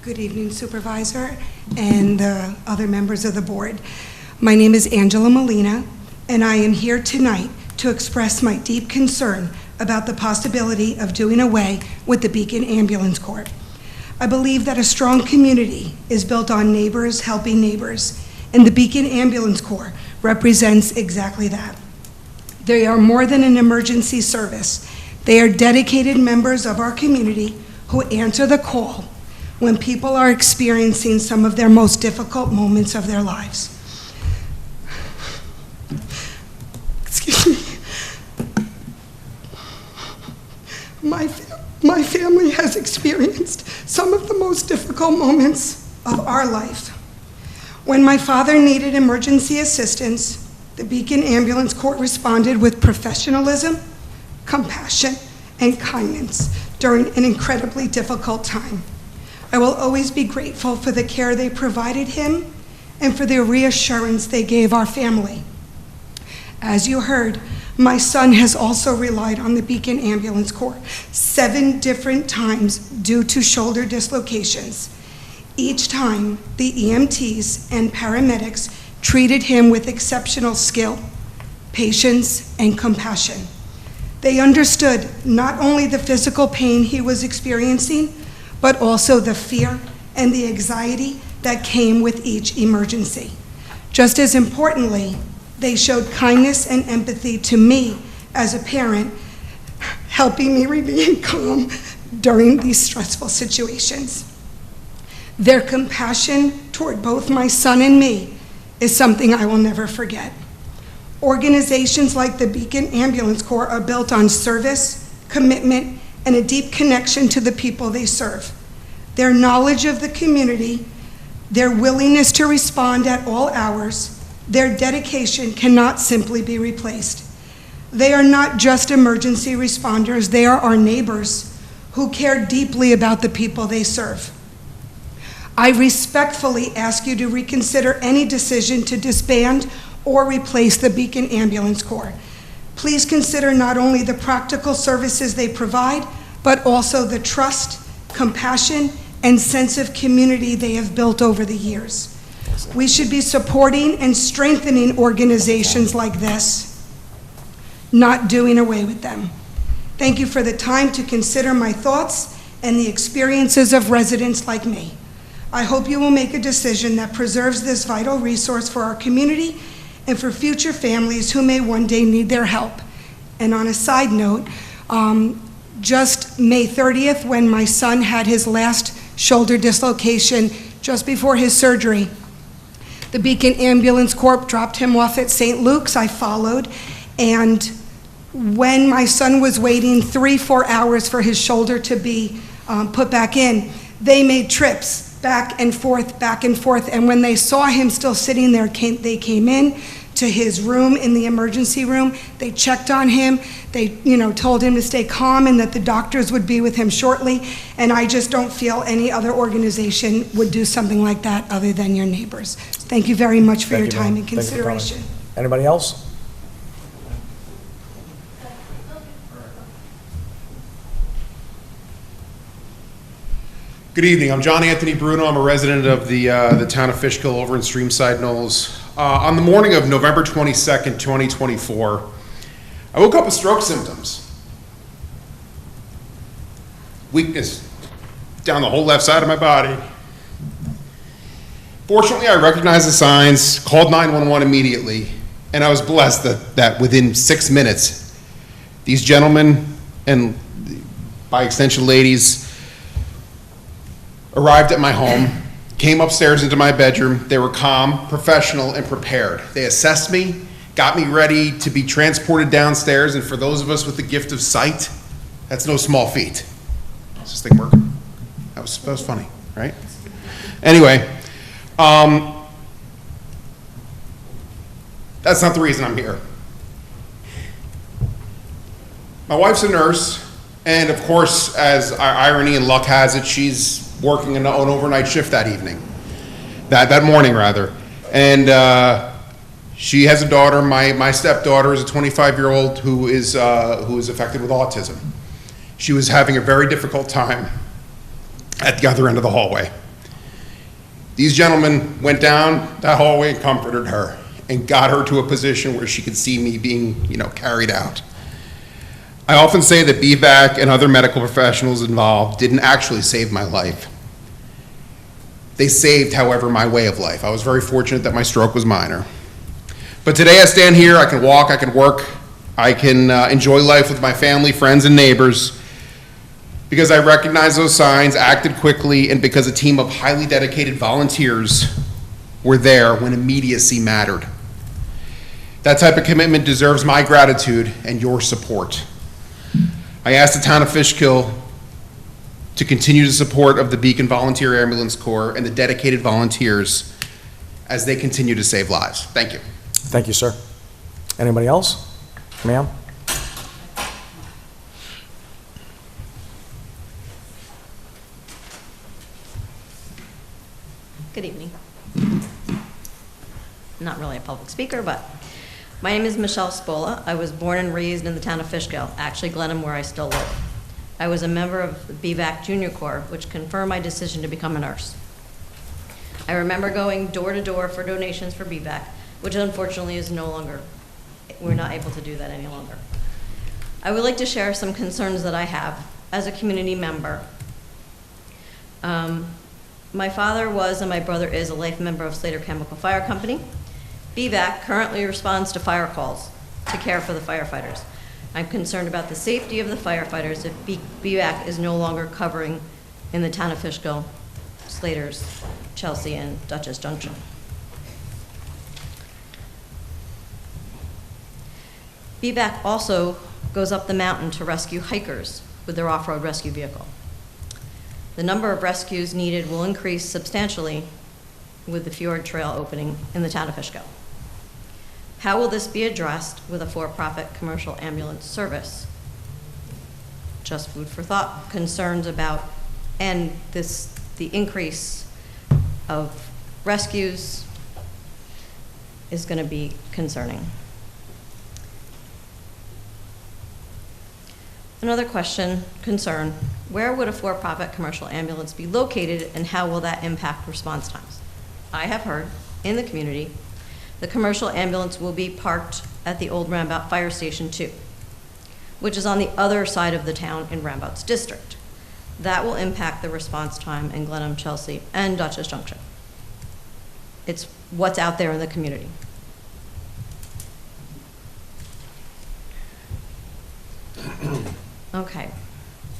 Good evening, Supervisor and other members of the board. My name is Angela Molina, and I am here tonight to express my deep concern about the possibility of doing away with the Beacon Ambulance Corps. I believe that a strong community is built on neighbors helping neighbors, and the Beacon Ambulance Corps represents exactly that. They are more than an emergency service. They are dedicated members of our community who answer the call when people are experiencing some of their most difficult moments of their lives. Excuse me. My family has experienced some of the most difficult moments of our life. When my father needed emergency assistance, the Beacon Ambulance Corps responded with professionalism, compassion, and kindness during an incredibly difficult time. I will always be grateful for the care they provided him and for the reassurance they gave our family. As you heard, my son has also relied on the Beacon Ambulance Corps 7 different times due to shoulder dislocations. Each time, the EMTs and paramedics treated him with exceptional skill, patience, and compassion. They understood not only the physical pain he was experiencing, but also the fear and the anxiety that came with each emergency. Just as importantly, they showed kindness and empathy to me as a parent, helping me remain calm during these stressful situations. Their compassion toward both my son and me is something I will never forget. Organizations like the Beacon Ambulance Corps are built on service, commitment, and a deep connection to the people they serve. Their knowledge of the community, their willingness to respond at all hours, their dedication cannot simply be replaced. They are not just emergency responders, they are our neighbors who care deeply about the people they serve. I respectfully ask you to reconsider any decision to disband or replace the Beacon Ambulance Corps. Please consider not only the practical services they provide, but also the trust, compassion, and sense of community they have built over the years. We should be supporting and strengthening organizations like this, not doing away with them. Thank you for the time to consider my thoughts and the experiences of residents like me. I hope you will make a decision that preserves this vital resource for our community and for future families who may one day need their help. And on a side note, just May 30th, when my son had his last shoulder dislocation just before his surgery, the Beacon Ambulance Corps dropped him off at St. Luke's. I followed, and when my son was waiting 3-4 hours for his shoulder to be put back in, they made trips back and forth, and when they saw him still sitting there, they came in to his room in the emergency room. They checked on him. They, told him to stay calm and that the doctors would be with him shortly. And I just don't feel any other organization would do something like that other than your neighbors. Thank you very much for your time and consideration. Anybody else? Good evening. I'm John Anthony Bruno. I'm a resident of the town of Fishkill over in Streamside Knolls. On the morning of November 22nd, 2024, I woke up with stroke symptoms. Weakness down the whole left side of my body. Fortunately, I recognized the signs, called 911 immediately, and I was blessed that within 6 minutes, these gentlemen, and by extension ladies, arrived at my home, came upstairs into my bedroom. They were calm, professional, and prepared. They assessed me, got me ready to be transported downstairs, and for those of us with the gift of sight, that's no small feat. Is this thing working? That was funny, right? Anyway, that's not the reason I'm here. My wife's a nurse, and of course, as irony and luck has it, she's working an overnight shift that evening, that morning rather. And she has a daughter. My stepdaughter is a 25-year-old who is affected with autism. She was having a very difficult time at the other end of the hallway. These gentlemen went down that hallway and comforted her and got her to a position where she could see me being, carried out. I often say that BVAC and other medical professionals involved didn't actually save my life. They saved, however, my way of life. I was very fortunate that my stroke was minor. But today I stand here, I can walk, I can work, I can enjoy life with my family, friends, and neighbors because I recognized those signs, acted quickly, and because a team of highly dedicated volunteers were there when immediacy mattered. That type of commitment deserves my gratitude and your support. I ask the town of Fishkill to continue the support of the Beacon Volunteer Ambulance Corps and the dedicated volunteers as they continue to save lives. Thank you. Thank you, sir. Anybody else? Ma'am? Good evening. Not really a public speaker, but my name is Michelle Spola. I was born and raised in the town of Fishkill, actually Glenham, where I still live. I was a member of the BVAC Junior Corps, which confirmed my decision to become a nurse. I remember going door to door for donations for BVAC, which unfortunately is no longer, we're not able to do that any longer. I would like to share some concerns that I have as a community member. My father was, and my brother is, a life member of Slater Chemical Fire Company. BVAC currently responds to fire calls to care for the firefighters. I'm concerned about the safety of the firefighters if BVAC is no longer covering in the town of Fishkill, Slater's, Chelsea, and Dutchess Junction. BVAC also goes up the mountain to rescue hikers with their off-road rescue vehicle. The number of rescues needed will increase substantially with the Fjord Trail opening in the town of Fishkill. How will this be addressed with a for-profit commercial ambulance service? Just food for thought. Concerns about, and the increase of rescues is going to be concerning. Another concern, where would a for-profit commercial ambulance be located and how will that impact response times? I have heard in the community the commercial ambulance will be parked at the old Rambout Fire Station 2, which is on the other side of the town in Rambout's district. That will impact the response time in Glenham, Chelsea, and Dutchess Junction. It's what's out there in the community. Okay.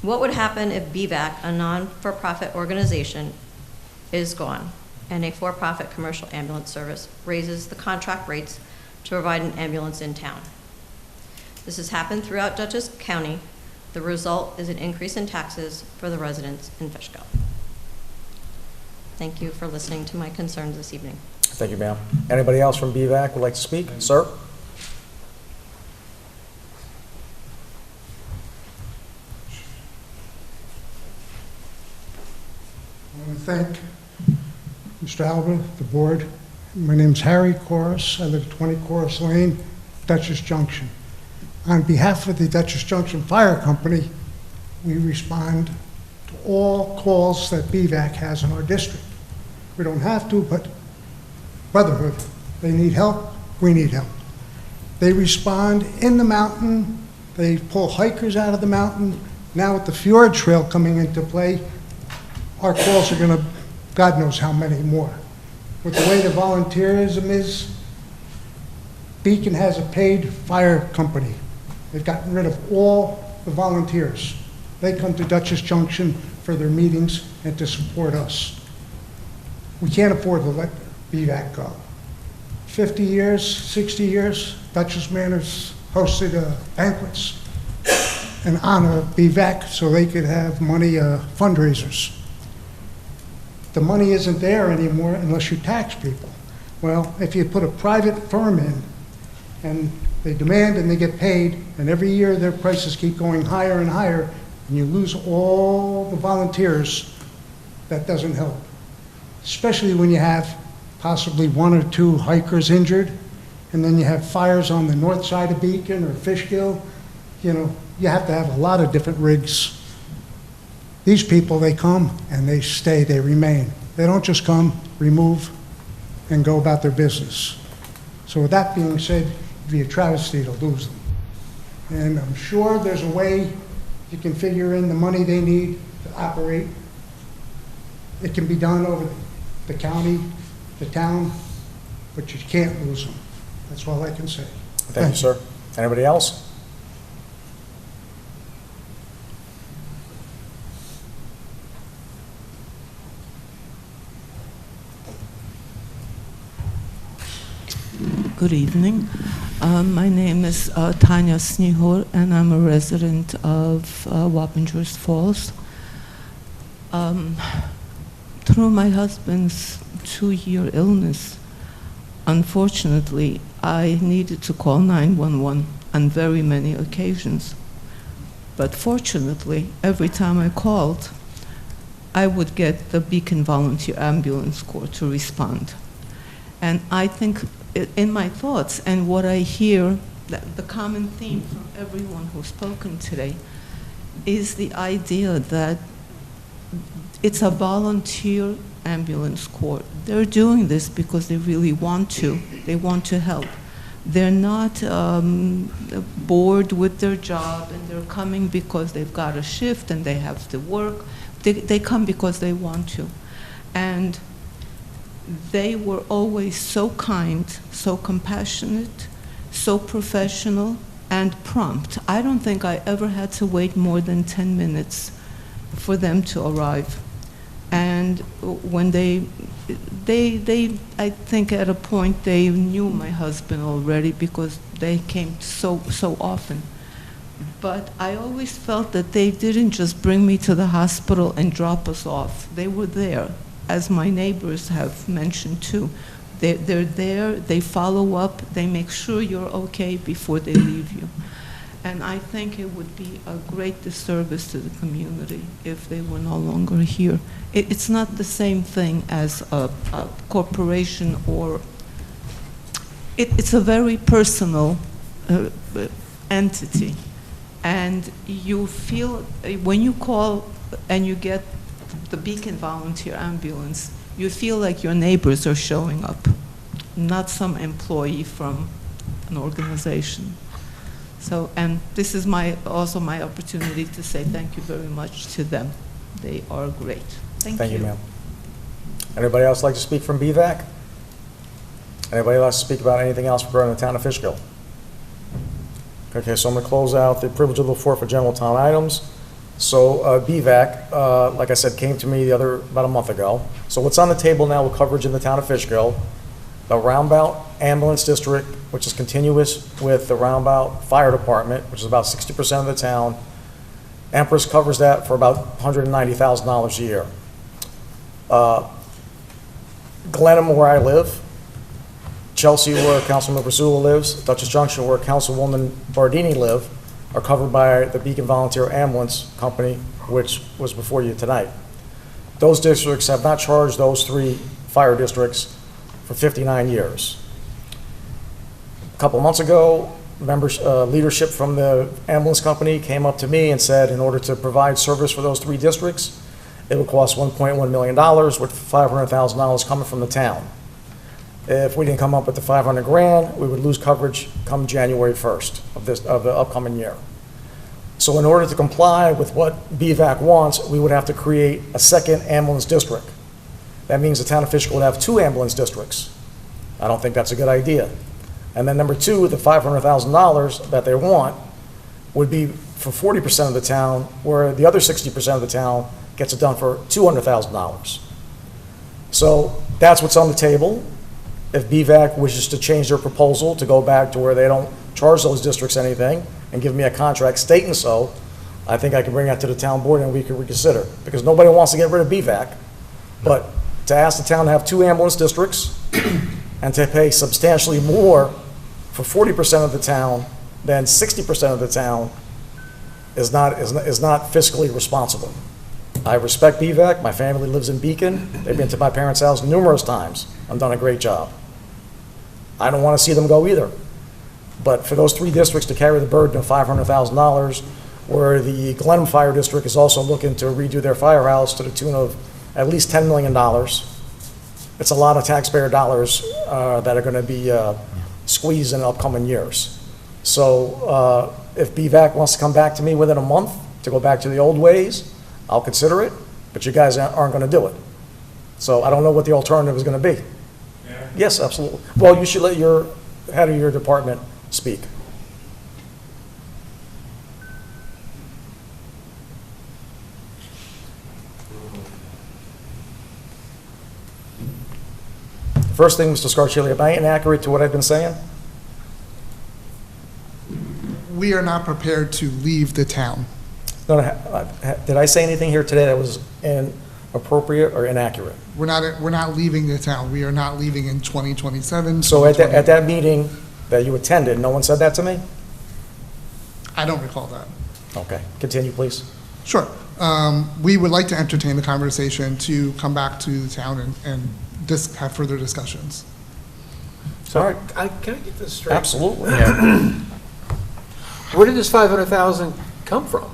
What would happen if BVAC, a non-for-profit organization, is gone and a for-profit commercial ambulance service raises the contract rates to provide an ambulance in town? This has happened throughout Dutchess County. The result is an increase in taxes for the residents in Fishkill. Thank you for listening to my concerns this evening. Thank you, ma'am. Anybody else from BVAC would like to speak? Sir? I want to thank Mr. Albert, the board. My name's Harry Corus. I live at 20 Corus Lane, Dutchess Junction. On behalf of the Dutchess Junction Fire Company, we respond to all calls that BVAC has in our district. We don't have to, but brotherhood. They need help, we need help. They respond in the mountain. They pull hikers out of the mountain. Now with the Fjord Trail coming into play, our calls are going to, God knows how many more. With the way the volunteerism is, Beacon has a paid fire company. They've gotten rid of all the volunteers. They come to Dutchess Junction for their meetings and to support us. We can't afford to let BVAC go. 50 years, 60 years, Dutchess Manors hosted banquets in honor of BVAC so they could have money fundraisers. The money isn't there anymore unless you tax people. Well, if you put a private firm in and they demand and they get paid, and every year their prices keep going higher and higher, and you lose all the volunteers, that doesn't help. Especially when you have possibly 1 or 2 hikers injured, and then you have fires on the north side of Beacon or Fishkill. You know, you have to have a lot of different rigs. These people, they come and they stay, they remain. They don't just come, remove, and go about their business. So with that being said, it'd be a travesty to lose them. And I'm sure there's a way you can figure in the money they need to operate. It can be done over the county, the town, but you can't lose them. That's all I can say. Thank you, sir. Anybody else? Good evening. My name is Tanya Snihor, and I'm a resident of Wappingers Falls. Through my husband's 2-year illness, unfortunately, I needed to call 911 on very many occasions. But fortunately, every time I called, I would get the Beacon Volunteer Ambulance Corps to respond. And I think in my thoughts and what I hear, the common theme from everyone who's spoken today is the idea that it's a volunteer ambulance corps. They're doing this because they really want to. They want to help. They're not bored with their job and they're coming because they've got a shift and they have to work. They come because they want to. And they were always so kind, so compassionate, so professional, and prompt. I don't think I ever had to wait more than 10 minutes for them to arrive. And when I think at a point they knew my husband already because they came so often. But I always felt that they didn't just bring me to the hospital and drop us off. They were there, as my neighbors have mentioned too. They're there, they follow up, they make sure you're okay before they leave you. And I think it would be a great disservice to the community if they were no longer here. It's not the same thing as a corporation or, it's a very personal entity. And you feel, when you call and you get the Beacon Volunteer Ambulance, you feel like your neighbors are showing up, not some employee from an organization. So, and this is also my opportunity to say thank you very much to them. They are great. Thank you. Ma'am. Anybody else like to speak from BVAC? Anybody else speak about anything else regarding the town of Fishkill? Okay, so I'm going to close out the privilege of the floor for general town items. So BVAC, like I said, came to me about a month ago. So what's on the table now with coverage in the town of Fishkill, the Roundabout Ambulance District, which is continuous with the Roundabout Fire Department, which is about 60% of the town. Empress covers that for about $190,000 a year. Glenham, where I live, Chelsea, where Councilmember Zula lives, Dutchess Junction, where Councilwoman Bardini live, are covered by the Beacon Volunteer Ambulance Company, which was before you tonight. Those districts have not charged those 3 fire districts for 59 years. A couple months ago, leadership from the ambulance company came up to me and said in order to provide service for those 3 districts, it would cost $1.1 million, with $500,000 coming from the town. If we didn't come up with the $500,000, we would lose coverage come January 1st of the upcoming year. So in order to comply with what BVAC wants, we would have to create a second ambulance district. That means the town of Fishkill would have 2 ambulance districts. I don't think that's a good idea. And then number 2, the $500,000 that they want would be for 40% of the town, where the other 60% of the town gets it done for $200,000. So that's what's on the table. If BVAC wishes to change their proposal to go back to where they don't charge those districts anything and give me a contract stating so, I think I can bring that to the town board and we can reconsider. Because nobody wants to get rid of BVAC, but to ask the town to have 2 ambulance districts and to pay substantially more for 40% of the town than 60% of the town is not fiscally responsible. I respect BVAC. My family lives in Beacon. They've been to my parents' house numerous times and done a great job. I don't want to see them go either. But for those 3 districts to carry the burden of $500,000, where the Glenham Fire District is also looking to redo their firehouse to the tune of at least $10 million, it's a lot of taxpayer dollars that are going to be squeezed in upcoming years. So if BVAC wants to come back to me within a month to go back to the old ways, I'll consider it, but you guys aren't going to do it. So I don't know what the alternative is going to be. Yes, absolutely. Well, you should let your head of your department speak. First thing, Mr. Scarcilli, am I inaccurate to what I've been saying? We are not prepared to leave the town. No, did I say anything here today that was inappropriate or inaccurate? We're not leaving the town. We are not leaving in 2027. So at that meeting that you attended, no one said that to me? I don't recall that. Okay, continue, please. Sure. We would like to entertain the conversation to come back to the town and have further discussions. So, can I get this straight? Absolutely. Where did this 500,000 come from?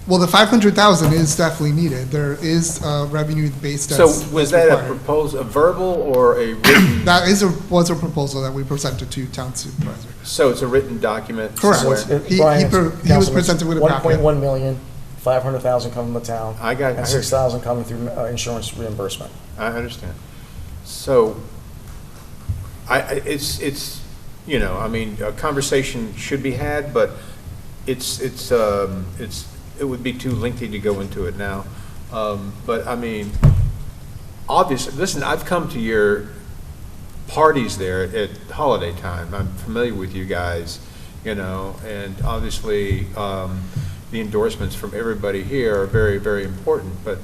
Well, the 500,000 is definitely needed. There is revenue based. So was that a proposal, a verbal or a written? That was a proposal that we presented to town supervisor. So it's a written document? Correct. He was presented with a packet. 1.1 million, 500,000 coming from the town. I got it. And 6,000 coming through insurance reimbursement. I understand. So, it's you know, I mean, a conversation should be had, but it would be too lengthy to go into it now. But I mean, obviously, listen, I've come to your parties there at holiday time. I'm familiar with you guys, you know, and obviously the endorsements from everybody here are very, very important. But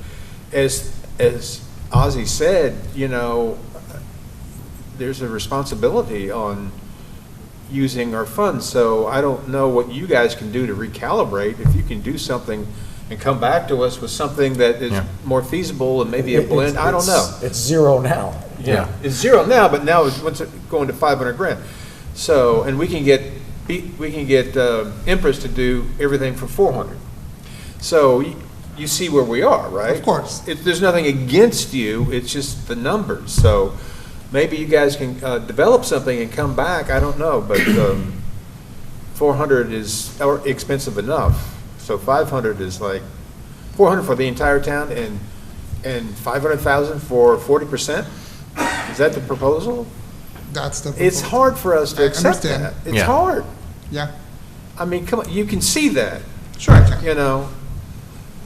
as Ozzy said, you know, there's a responsibility on using our funds. So I don't know what you guys can do to recalibrate. If you can do something and come back to us with something that is more feasible and maybe a blend, I don't know. It's zero now. Yeah, it's zero now, but now it's going to 500 grand. So, and we can get Empress to do everything for 400. So you see where we are, right? Of course. There's nothing against you. It's just the numbers. So maybe you guys can develop something and come back. I don't know, but 400 is expensive enough. So 500 is like 400 for the entire town and 500,000 for 40%. Is that the proposal? That's the proposal. It's hard for us to accept that. It's hard. Yeah. I mean, come on, you can see that. Sure I can. You know,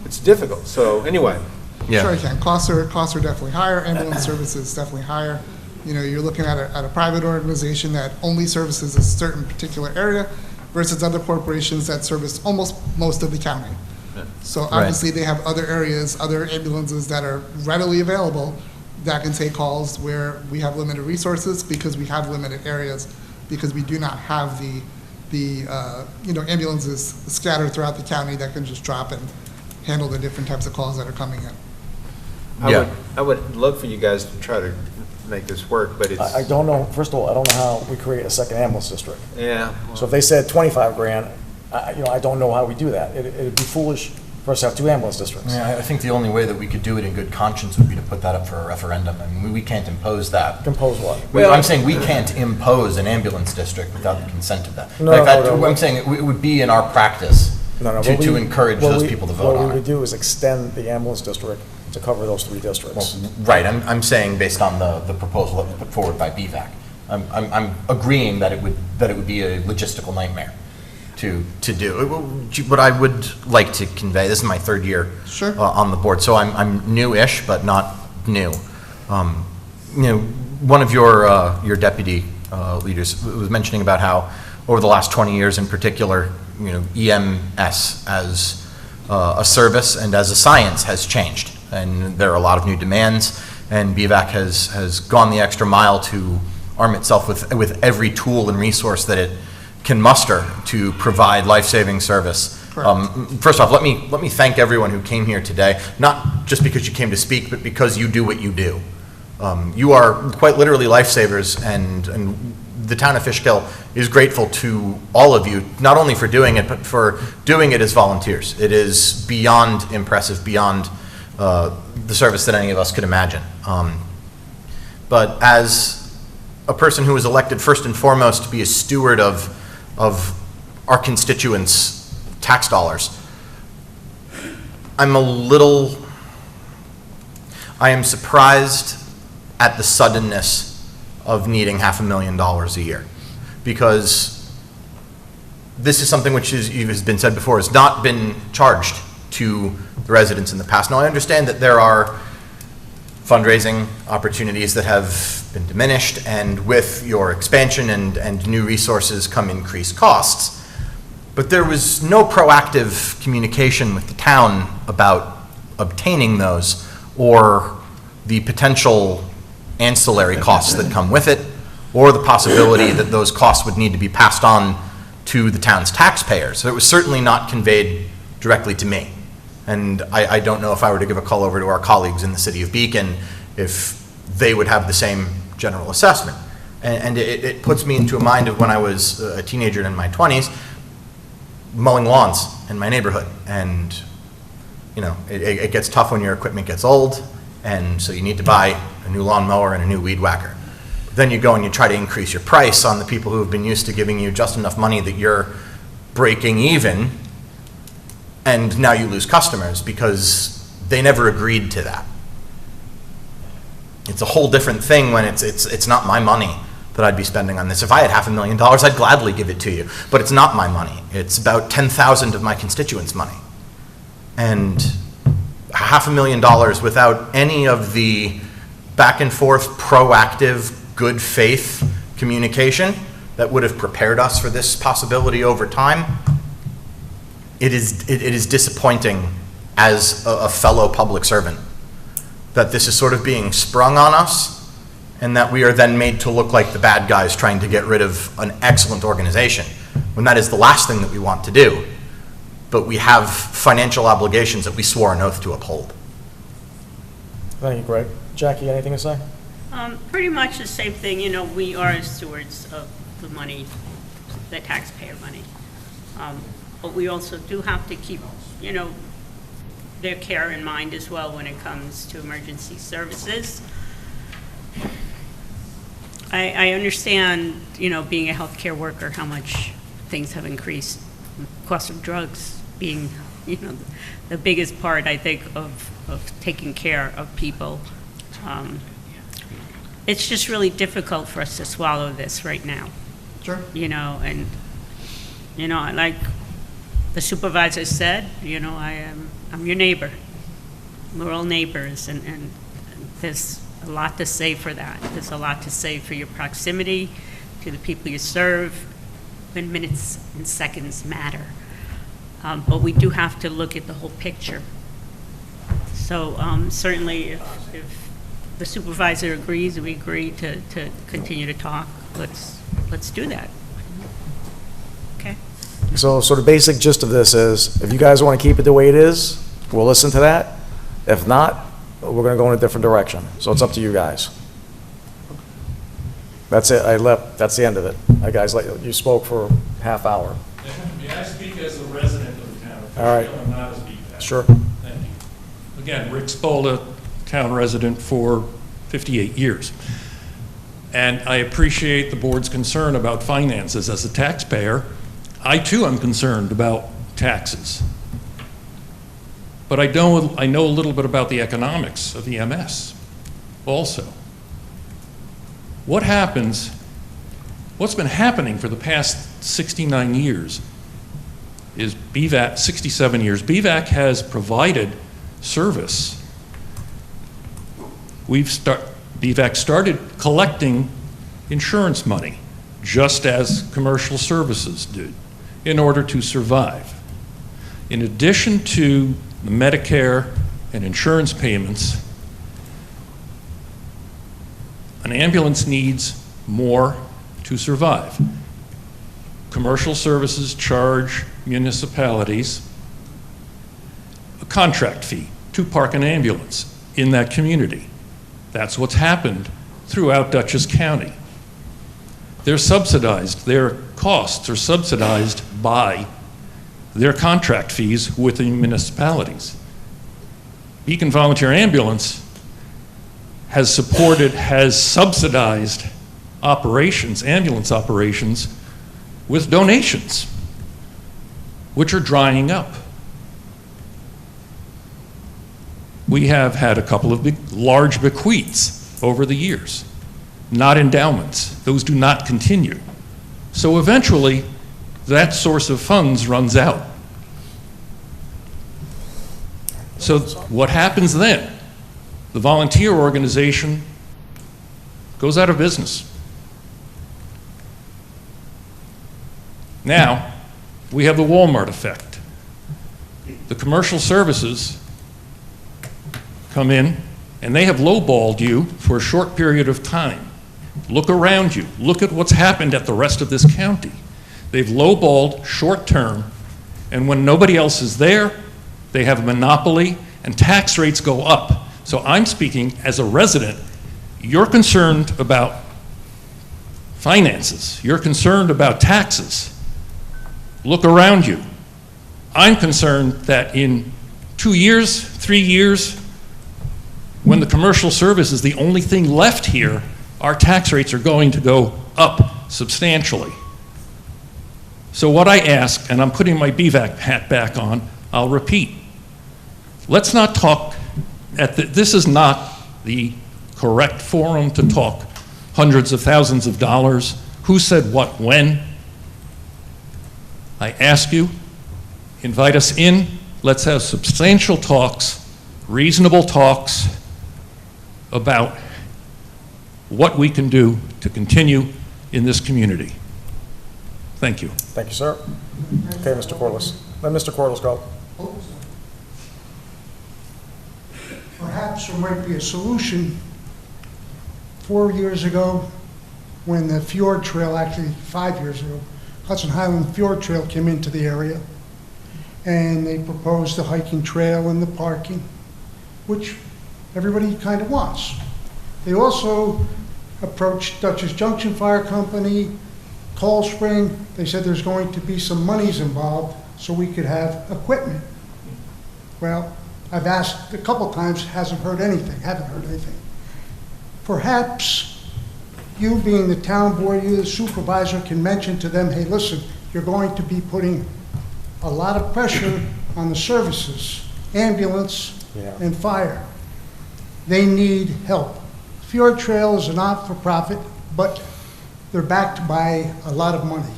it's difficult. So anyway. Sure I can. Costs are definitely higher. Ambulance services definitely higher. You know, you're looking at a private organization that only services a certain particular area versus other corporations that service almost most of the county. So obviously they have other areas, other ambulances that are readily available that can take calls where we have limited resources because we have limited areas because we do not have the ambulances scattered throughout the county that can just drop and handle the different types of calls that are coming in. I would love for you guys to try to make this work, but it's... I don't know, first of all, I don't know how we create a second ambulance district. Yeah. So if they said 25 grand, I don't know how we do that. It'd be foolish for us to have two ambulance districts. Yeah, I think the only way that we could do it in good conscience would be to put that up for a referendum. I mean, we can't impose that. Impose what? I'm saying we can't impose an ambulance district without the consent of that. No, I'm saying it would be in our practice to encourage those people to vote on it. What we would do is extend the ambulance district to cover those three districts. Well, right, I'm saying based on the proposal that was put forward by BVAC. I'm agreeing that it would be a logistical nightmare to do. What I would like to convey, this is my third year on the board, so I'm new-ish, but not new. One of your deputy leaders was mentioning about how over the last 20 years in particular, EMS as a service and as a science has changed. And there are a lot of new demands, and BVAC has gone the extra mile to arm itself with every tool and resource that it can muster to provide life-saving service. First off, let me thank everyone who came here today, not just because you came to speak, but because you do what you do. You are quite literally lifesavers, and the town of Fishkill is grateful to all of you, not only for doing it, but for doing it as volunteers. It is beyond impressive, beyond the service that any of us could imagine. But as a person who was elected first and foremost to be a steward of our constituents' tax dollars. I am surprised at the suddenness of needing $500,000 a year, because this is something which has been said before, has not been charged to the residents in the past. Now, I understand that there are fundraising opportunities that have been diminished, and with your expansion and new resources come increased costs. But there was no proactive communication with the town about obtaining those, or the potential ancillary costs that come with it, or the possibility that those costs would need to be passed on to the town's taxpayers. So it was certainly not conveyed directly to me. And I don't know if I were to give a call over to our colleagues in the city of Beacon, if they would have the same general assessment. And it puts me into a mind of when I was a teenager in my 20s, mowing lawns in my neighborhood. And, you know, it gets tough when your equipment gets old, and so you need to buy a new lawnmower and a new weed whacker. Then you go and you try to increase your price on the people who have been used to giving you just enough money that you're breaking even, and now you lose customers because they never agreed to that. It's a whole different thing when it's not my money that I'd be spending on this. If I had $500,000, I'd gladly give it to you, but it's not my money. It's about 10,000 of my constituents' money. And $500,000 without any of the back and forth, proactive, good faith communication that would have prepared us for this possibility over time, it is disappointing as a fellow public servant that this is sort of being sprung on us, and that we are then made to look like the bad guys trying to get rid of an excellent organization, when that is the last thing that we want to do. But we have financial obligations that we swore an oath to uphold. Thank you, Greg. Jackie, anything to say? Pretty much the same thing. You know, we are stewards of the money, the taxpayer money. But we also do have to keep, you know, their care in mind as well when it comes to emergency services. I understand, you know, being a healthcare worker, how much things have increased. Cost of drugs being, you know, the biggest part, I think, of taking care of people. It's just really difficult for us to swallow this right now. Sure. You know, and, you know, like the supervisor said, you know, I'm your neighbor. We're all neighbors, and there's a lot to say for that. There's a lot to say for your proximity to the people you serve, when minutes and seconds matter. But we do have to look at the whole picture. So certainly if the supervisor agrees, we agree to continue to talk, let's do that. Okay. So the basic gist of this is, if you guys want to keep it the way it is, we'll listen to that. If not, we're going to go in a different direction. So it's up to you guys. That's it. That's the end of it. Guys, you spoke for a half hour. May I speak as a resident of the town of Fishkill? All right. And not as BPAC? Sure. Thank you. Again, Rick Spola, town resident for 58 years. And I appreciate the board's concern about finances. As a taxpayer, I too am concerned about taxes. But I know a little bit about the economics of EMS also. What's been happening for the past 69 years is BVAC, 67 years, BVAC has provided service. BVAC started collecting insurance money, just as commercial services did, in order to survive. In addition to the Medicare and insurance payments, an ambulance needs more to survive. Commercial services charge municipalities a contract fee to park an ambulance in that community. That's what's happened throughout Dutchess County. They're subsidized, their costs are subsidized by their contract fees with the municipalities. Beacon Volunteer Ambulance has subsidized operations, ambulance operations, with donations which are drying up. We have had a couple of large bequeaths over the years, not endowments. Those do not continue. So eventually, that source of funds runs out. So what happens then? The volunteer organization goes out of business. Now, we have the Walmart effect. The commercial services come in, and they have lowballed you for a short period of time. Look around you. Look at what's happened at the rest of this county. They've lowballed short term, and when nobody else is there, they have a monopoly, and tax rates go up. So I'm speaking as a resident. You're concerned about finances. You're concerned about taxes. Look around you. I'm concerned that in 2 years, 3 years, when the commercial service is the only thing left here, our tax rates are going to go up substantially. So what I ask, and I'm putting my BVAC hat back on, I'll repeat. Let's not talk this is not the correct forum to talk hundreds of thousands of dollars. Who said what when? I ask you, invite us in. Let's have substantial talks, reasonable talks about what we can do to continue in this community. Thank you. Thank you, sir. Okay, Mr. Corliss. Let Mr. Corliss go. Perhaps there might be a solution. 4 years ago, when the Fjord Trail, actually 5 years ago, Hudson Highland Fjord Trail came into the area, and they proposed the hiking trail and the parking, which everybody kind of wants. They also approached Dutchess Junction Fire Company, Cold Spring. They said there's going to be some monies involved so we could have equipment. Well, I've asked a couple times, haven't heard anything. Perhaps you being the town board, you the supervisor, can mention to them, hey, listen, you're going to be putting a lot of pressure on the services, ambulance and fire. They need help. Fjord Trail is a not-for-profit, but they're backed by a lot of money.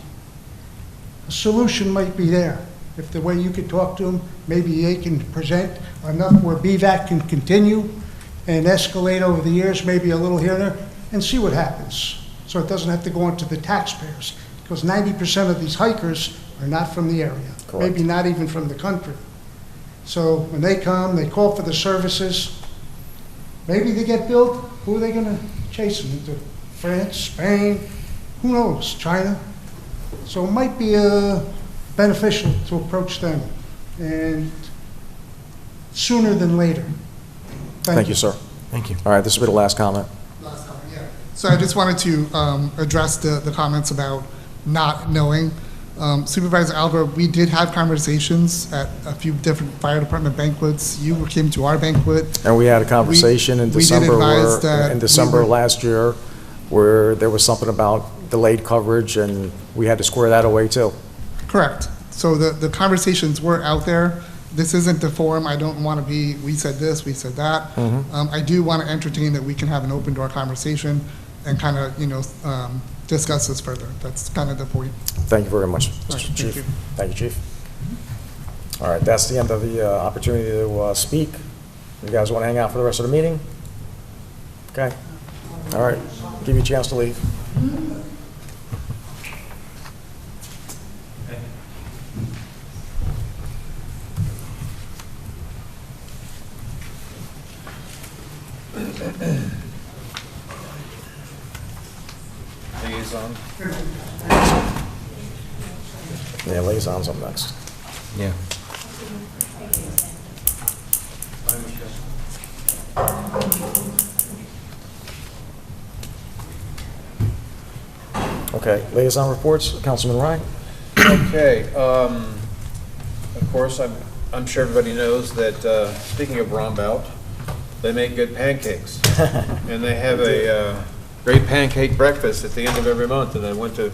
A solution might be there. If the way you could talk to them, maybe they can present enough where BVAC can continue and escalate over the years, maybe a little here and there, and see what happens. So it doesn't have to go onto the taxpayers, because 90% of these hikers are not from the area, maybe not even from the country. So when they come, they call for the services, maybe they get billed. Who are they going to chase them into? France, Spain, who knows, China? So it might be beneficial to approach them, and sooner than later. Thank you, sir. Thank you. All right, this will be the last comment. Last comment, yeah. So I just wanted to address the comments about not knowing. Supervisor Alva, we did have conversations at a few different fire department banquets. You came to our banquet. And we had a conversation in December, December last year, where there was something about delayed coverage, and we had to square that away too. Correct. So the conversations were out there. This isn't the forum. I don't want to be, we said this, we said that. I do want to entertain that we can have an open door conversation and kind of, discuss this further. That's kind of the point. Thank you very much, Mr. Right, Chief. thank you. Thank you, Chief. All right, that's the end of the opportunity to speak. You guys want to hang out for the rest of the meeting? Okay. All right, give you a chance to leave. Liaison. Yeah, liaison's up next. Yeah. Okay, liaison reports, Councilman Ryan. Okay, of course, I'm sure everybody knows that, speaking of Rombout, they make good pancakes. And they have a great pancake breakfast at the end of every month, and I went to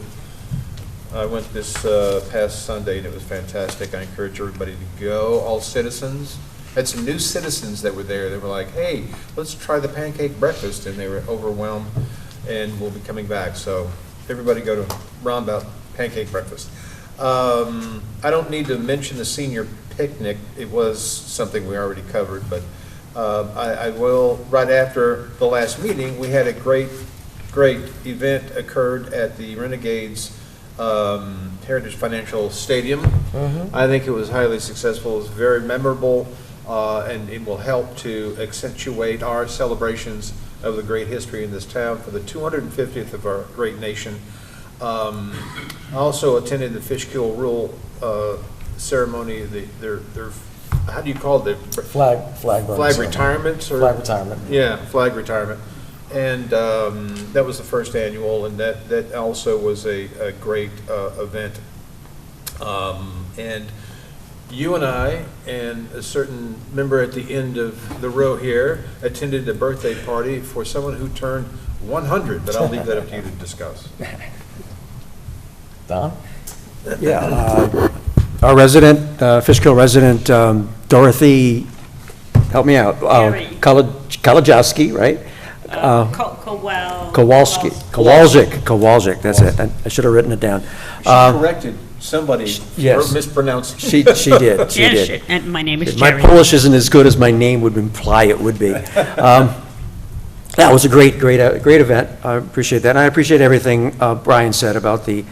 I went this past Sunday, and it was fantastic. I encourage everybody to go, all citizens. Had some new citizens that were there. They were like, hey, let's try the pancake breakfast, and they were overwhelmed, and we'll be coming back. So everybody go to Roundabout Pancake Breakfast. I don't need to mention the senior picnic. It was something we already covered, but I will, right after the last meeting, we had a great event occurred at the Renegades Heritage Financial Stadium. I think it was highly successful. It was very memorable, and it will help to accentuate our celebrations of the great history in this town for the 250th of our great nation. I also attended the Fishkill Rule ceremony. Their how do you call it? Flag retirement? Or, flag retirement. Yeah, flag retirement. And that was the first annual, and that also was a great event. And you and I and a certain member at the end of the row here attended a birthday party for someone who turned 100, but I'll leave that up to you to discuss. Don? Yeah, our resident, Fishkill resident, Dorothy, help me out. Kalajowski, right? Kowalczyk, that's it. I should have written it down. She corrected somebody yes. mispronounced. She did. She did. And my name is My Jerry. Polish isn't as good as my name would imply it would be. That was a great event. I appreciate that. And I appreciate everything Brian said about the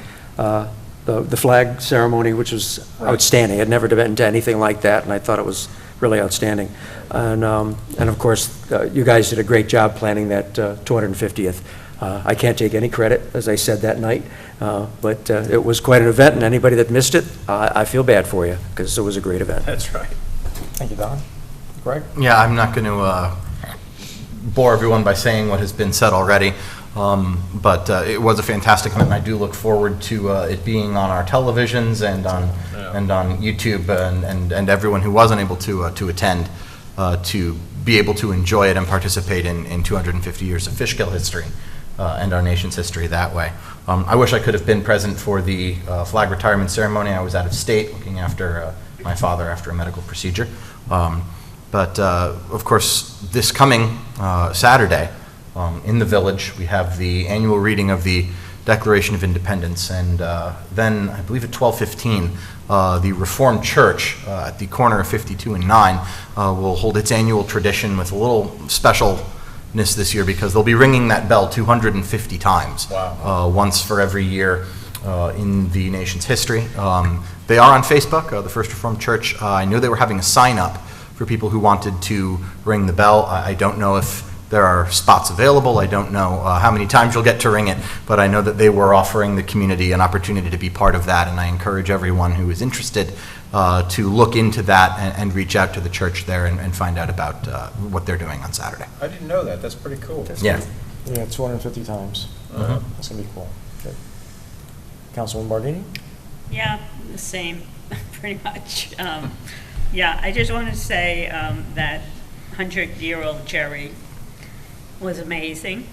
flag ceremony, which was outstanding. I'd never been to anything like that, and I thought it was really outstanding. And of course, you guys did a great job planning that 250th. I can't take any credit, as I said that night, but it was quite an event, and anybody that missed it, I feel bad for you, because it was a great event. That's right. Thank you, Don. Greg? Yeah, I'm not going to bore everyone by saying what has been said already, but it was a fantastic event, and I do look forward to it being on our televisions and on YouTube, and everyone who wasn't able to attend to be able to enjoy it and participate in 250 years of Fishkill history and our nation's history that way. I wish I could have been present for the flag retirement ceremony. I was out of state looking after my father after a medical procedure. But of course, this coming Saturday in the village, we have the annual reading of the Declaration of Independence, and then I believe at 12:15, the Reformed Church at the corner of 52 and 9 will hold its annual tradition with a little specialness this year, because they'll be ringing that bell 250 times, once for every year in the nation's history. They are on Facebook, the First Reformed Church. I knew they were having a sign-up for people who wanted to ring the bell. I don't know if there are spots available. I don't know how many times you'll get to ring it, but I know that they were offering the community an opportunity to be part of that, and I encourage everyone who is interested to look into that and reach out to the church there and find out about what they're doing on Saturday. I didn't know that. That's pretty cool. Yeah. Yeah, 250 times. That's going to be cool. Okay. Councilwoman Bardini? Yeah, the same, pretty much. Yeah, I just want to say that 100-year-old Jerry was amazing.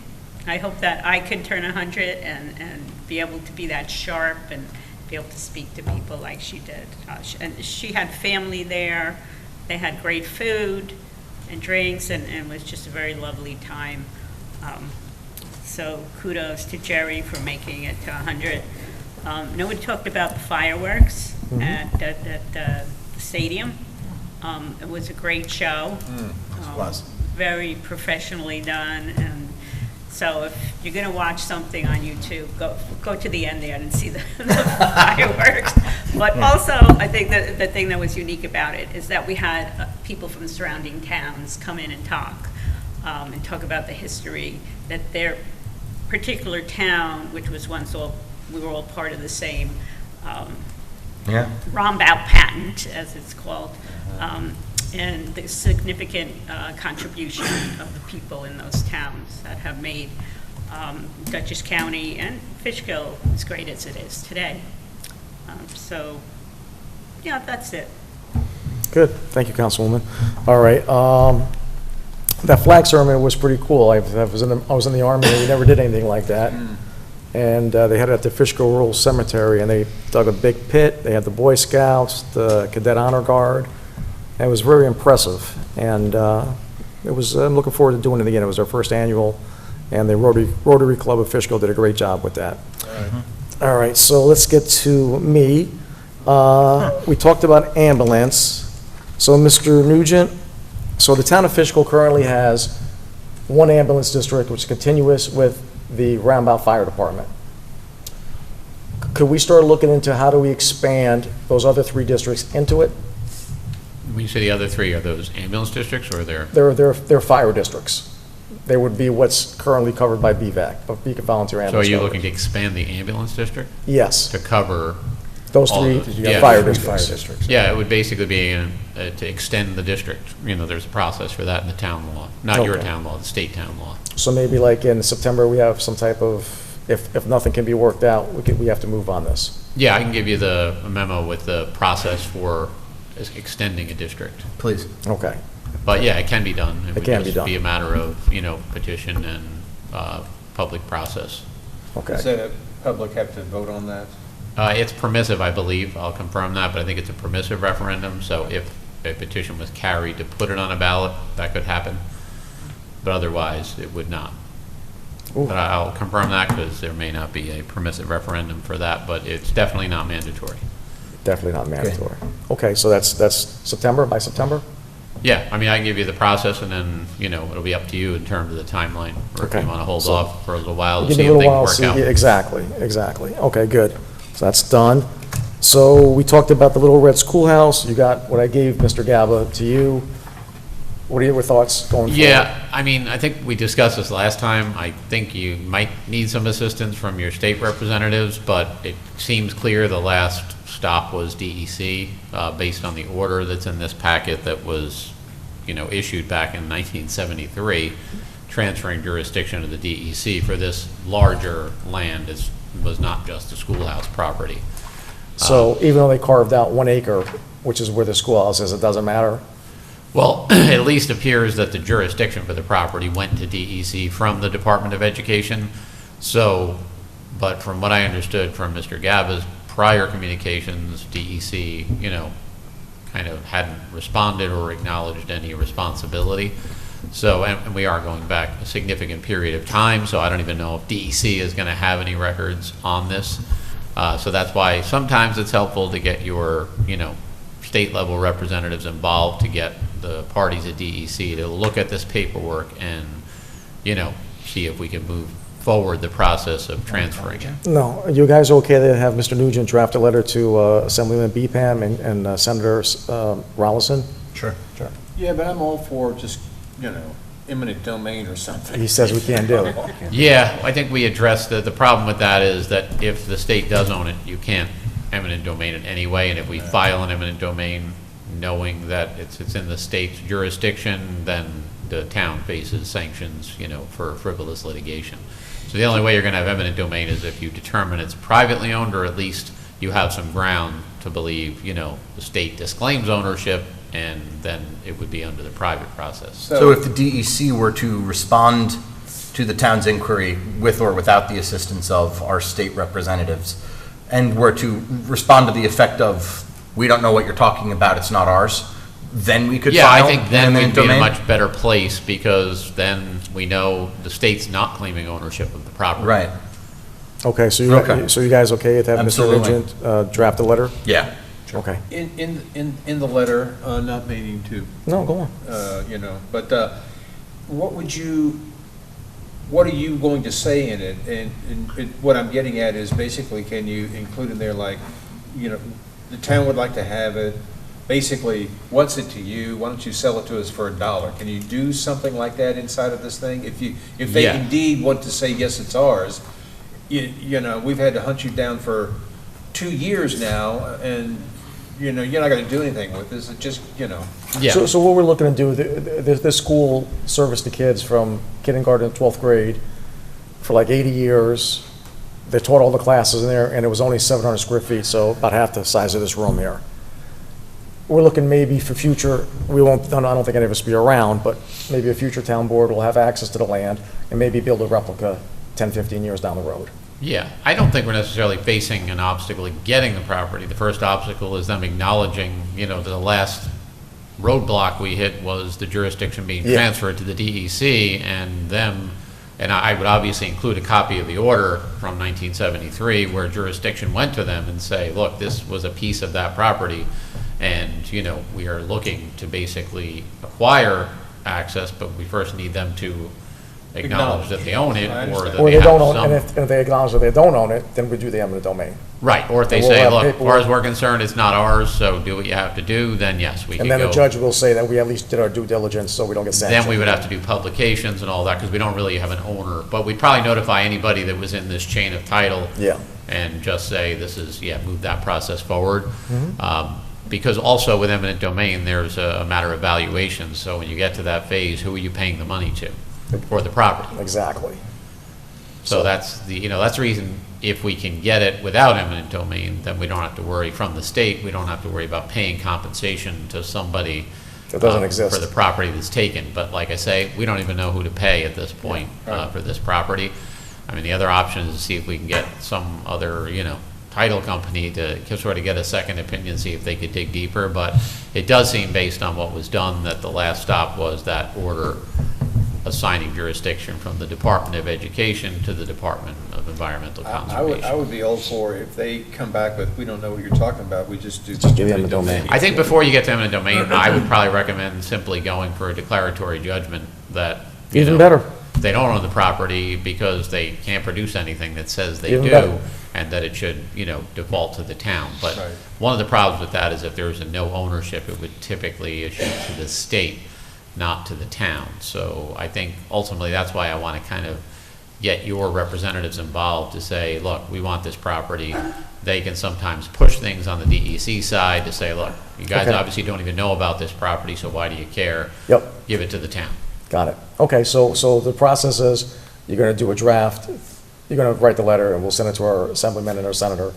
I hope that I can turn 100 and be able to be that sharp and be able to speak to people like she did. And she had family there. They had great food and drinks, and it was just a very lovely time. So kudos to Jerry for making it to 100. Nobody talked about the fireworks at the stadium. It was a great show. It was. Very professionally done, and so if you're going to watch something on YouTube, go to the end there and see the fireworks. But also, I think that the thing that was unique about it is that we had people from the surrounding towns come in and talk about the history that their particular town, which was once we were all part of the same Rombout patent, as it's called. And the significant contribution of the people in those towns that have made Dutchess County and Fishkill as great as it is today. So, yeah, that's it. Good. Thank you, Councilwoman. All right. That flag ceremony was pretty cool. I was in the Army, and we never did anything like that. and they had it at the Fishkill Rural Cemetery, and they dug a big pit. They had the Boy Scouts, the Cadet Honor Guard, and it was very impressive. And I'm looking forward to doing it again. It was our first annual, and the Rotary Club of Fishkill did a great job with that. All right, so let's get to me. We talked about ambulance. So, Mr. Nugent, so the town of Fishkill currently has one ambulance district, which is continuous with the Roundabout Fire Department. Could we start looking into how do we expand those other 3 districts into it? When you say the other 3, are those ambulance districts or they're? They're fire districts. They would be what's currently covered by BVAC, but Beacon Volunteer So are Ambulance. you Coverage. looking to expand the ambulance district? Yes. To cover Those all 3 of it? fire districts. Yeah, it would basically be to extend the district. You know, there's a process for that in the town law. Not your Okay. town law, the state town law. So maybe like in September, we have some type of, if nothing can be worked out, we have to move on this. Yeah, I can give you a memo with the process for extending a district. Please. Okay. But yeah, it can be done. It can be would done. just be a matter of, petition and public process. Okay. Does the public have to vote on that? It's permissive, I believe. I'll confirm that, but I think it's a permissive referendum. So if a petition was carried to put it on a ballot, that could happen. But otherwise, it would not. Ooh. But I'll confirm that because there may not be a permissive referendum for that, but it's definitely not mandatory. Definitely not mandatory. Okay, so that's September, by September? Yeah, I mean, I can give you the process, and then, it'll be up to you in terms of the timeline, or if Okay. you want to hold So- off for a little while to Give see me a if little things while, work see, out. yeah, exactly. Okay, good. So that's done. So we talked about the Little Red Schoolhouse. You got what I gave Mr. Gaba to you. What are your thoughts going forward? Yeah, I mean, I think we discussed this last time. I think you might need some assistance from your state representatives, but it seems clear the last stop was DEC, based on the order that's in this packet that was, issued back in 1973, transferring jurisdiction to the DEC for this larger land was not just the schoolhouse property. So even though they carved out 1 acre, which is where the schoolhouse is, it doesn't matter? Well, it at least appears that the jurisdiction for the property went to DEC from the Department of Education. So, but from what I understood from Mr. Gaba's prior communications, DEC, kind of hadn't responded or acknowledged any responsibility. So, and we are going back a significant period of time, so I don't even know if DEC is going to have any records on this. So that's why sometimes it's helpful to get your, state level representatives involved to get the parties at DEC to look at this paperwork and, see if we can move forward the process of transferring it. No, you guys okay to have Mr. Nugent draft a letter to Assemblyman Beepam and Senator Rollison? Sure. Yeah, but I'm all for just, eminent domain or something. He says we can't do it. Yeah, I think we addressed the problem with that is that if the state does own it, you can't eminent domain it anyway, and if we file an eminent domain knowing that it's in the state's jurisdiction, then the town faces sanctions, for frivolous litigation. So the only way you're going to have eminent domain is if you determine it's privately owned, or at least you have some ground to believe, the state disclaims ownership, and then it would be under the private process. So if the DEC were to respond to the town's inquiry with or without the assistance of our state representatives, and were to respond to the effect of, we don't know what you're talking about, it's not ours, then we could Yeah, file I think then an we'd eminent be in a domain? much better place, because then we know the state's not claiming ownership of the property. Right. Okay, so you guys okay with having Mr. Absolutely. Nugent draft a letter? Yeah. Okay. In the letter, not meaning to. No, go on. But what are you going to say in it? And what I'm getting at is basically, can you include in there like, the town would like to have it, basically, what's it to you? Why don't you sell it to us for $1? Can you do something like that inside of this thing? If they Yeah. indeed want to say, yes, it's ours, we've had to hunt you down for 2 years now, and, you're not gonna do anything with this, it just, Yeah. So what we're looking to do, this school serviced the kids from kindergarten to 12th grade for like 80 years. They taught all the classes in there, and it was only 700 square feet, so about half the size of this room here. We're looking maybe for future, I don't think any of us will be around, but maybe a future town board will have access to the land and maybe build a replica 10, 15 years down the road. Yeah, I don't think we're necessarily facing an obstacle in getting the property. The first obstacle is them acknowledging, the last roadblock we hit was the jurisdiction being transferred to the DEC, and I would obviously include a copy of the order from 1973 where jurisdiction went to them and say, look, this was a piece of that property, and, we are looking to basically acquire access, but we first need them to acknowledge that they own it, or that Or they they have don't own, some. and if they acknowledge that they don't own it, then we do the eminent domain. Right, or if they And we'll say, have look, as paperwork. far as we're concerned, it's not ours, so do what you have to do, then yes, we can And go. then the judge will say that we at least did our due diligence, so we don't get sanctioned. Then we would have to do publications and all that, because we don't really have an owner. But we'd probably notify anybody that was in this chain of title. Yeah. And just say, this is, move that process forward. Mhm. Because also with eminent domain, there's a matter of valuation. So when you get to that phase, who are you paying the money to for the property? Exactly. So that's that's the reason, if we can get it without eminent domain, then we don't have to worry from the state, we don't have to worry about paying compensation to somebody That doesn't exist. for the property that's taken. But like I say, we don't even know who to pay at this point for this property. I mean, the other option is to see if we can get some other, title company to sort of get a second opinion, see if they could dig deeper. But it does seem, based on what was done, that the last stop was that order assigning jurisdiction from the Department of Education to the Department of Environmental Conservation. I would be all for if they come back with, we don't know what you're talking about, we just do. Just give them the domain. I think before you get to eminent domain, I would probably recommend simply going for a declaratory judgment that, Even better. they don't own the property because they can't produce anything that says they Even do, better. and that it should, default to the town. But Right. one of the problems with that is if there was a no ownership, it would typically issue to the state, not to the town. So I think ultimately that's why I want to kind of get your representatives involved to say, look, we want this property. They can sometimes push things on the DEC side to say, look, you guys Okay. obviously don't even know about this property, so why do you care? Yep. Give it to the town. Got it. Okay, so the process is, you're gonna do a draft, you're gonna write the letter, and we'll send it to our assemblyman and our senator.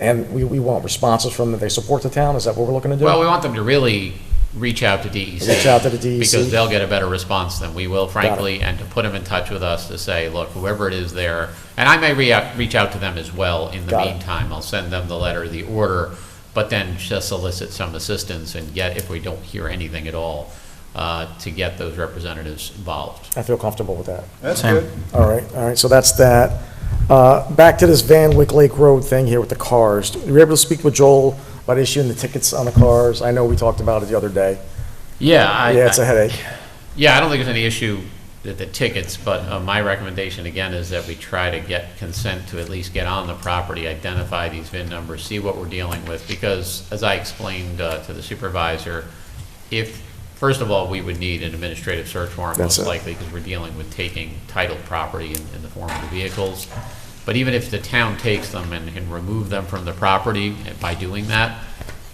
And we want responses from them, they support the town, is that what we're looking to do? Well, we want them to really reach out to DEC. Reach out to the DEC. Because they'll get a better response than we will, frankly, and to put them in touch with us to say, look, whoever it is there, and I may reach out to them as well in the Got it. meantime. I'll send them the letter, the order, but then just solicit some assistance and get, if we don't hear anything at all, to get those representatives involved. I feel comfortable with that. That's good. All right, so that's that. Back to this Van Wyck Lake Road thing here with the cars. Were you able to speak with Joel about issuing the tickets on the cars? I know we talked about it the other day. Yeah, Yeah, it's a headache. Yeah, I don't think there's any issue with the tickets, but my recommendation again is that we try to get consent to at least get on the property, identify these VIN numbers, see what we're dealing with, because as I explained to the supervisor, first of all, we would need an administrative search warrant That's most it. likely, because we're dealing with taking titled property in the form of the vehicles. But even if the town takes them and can remove them from the property, and by doing that,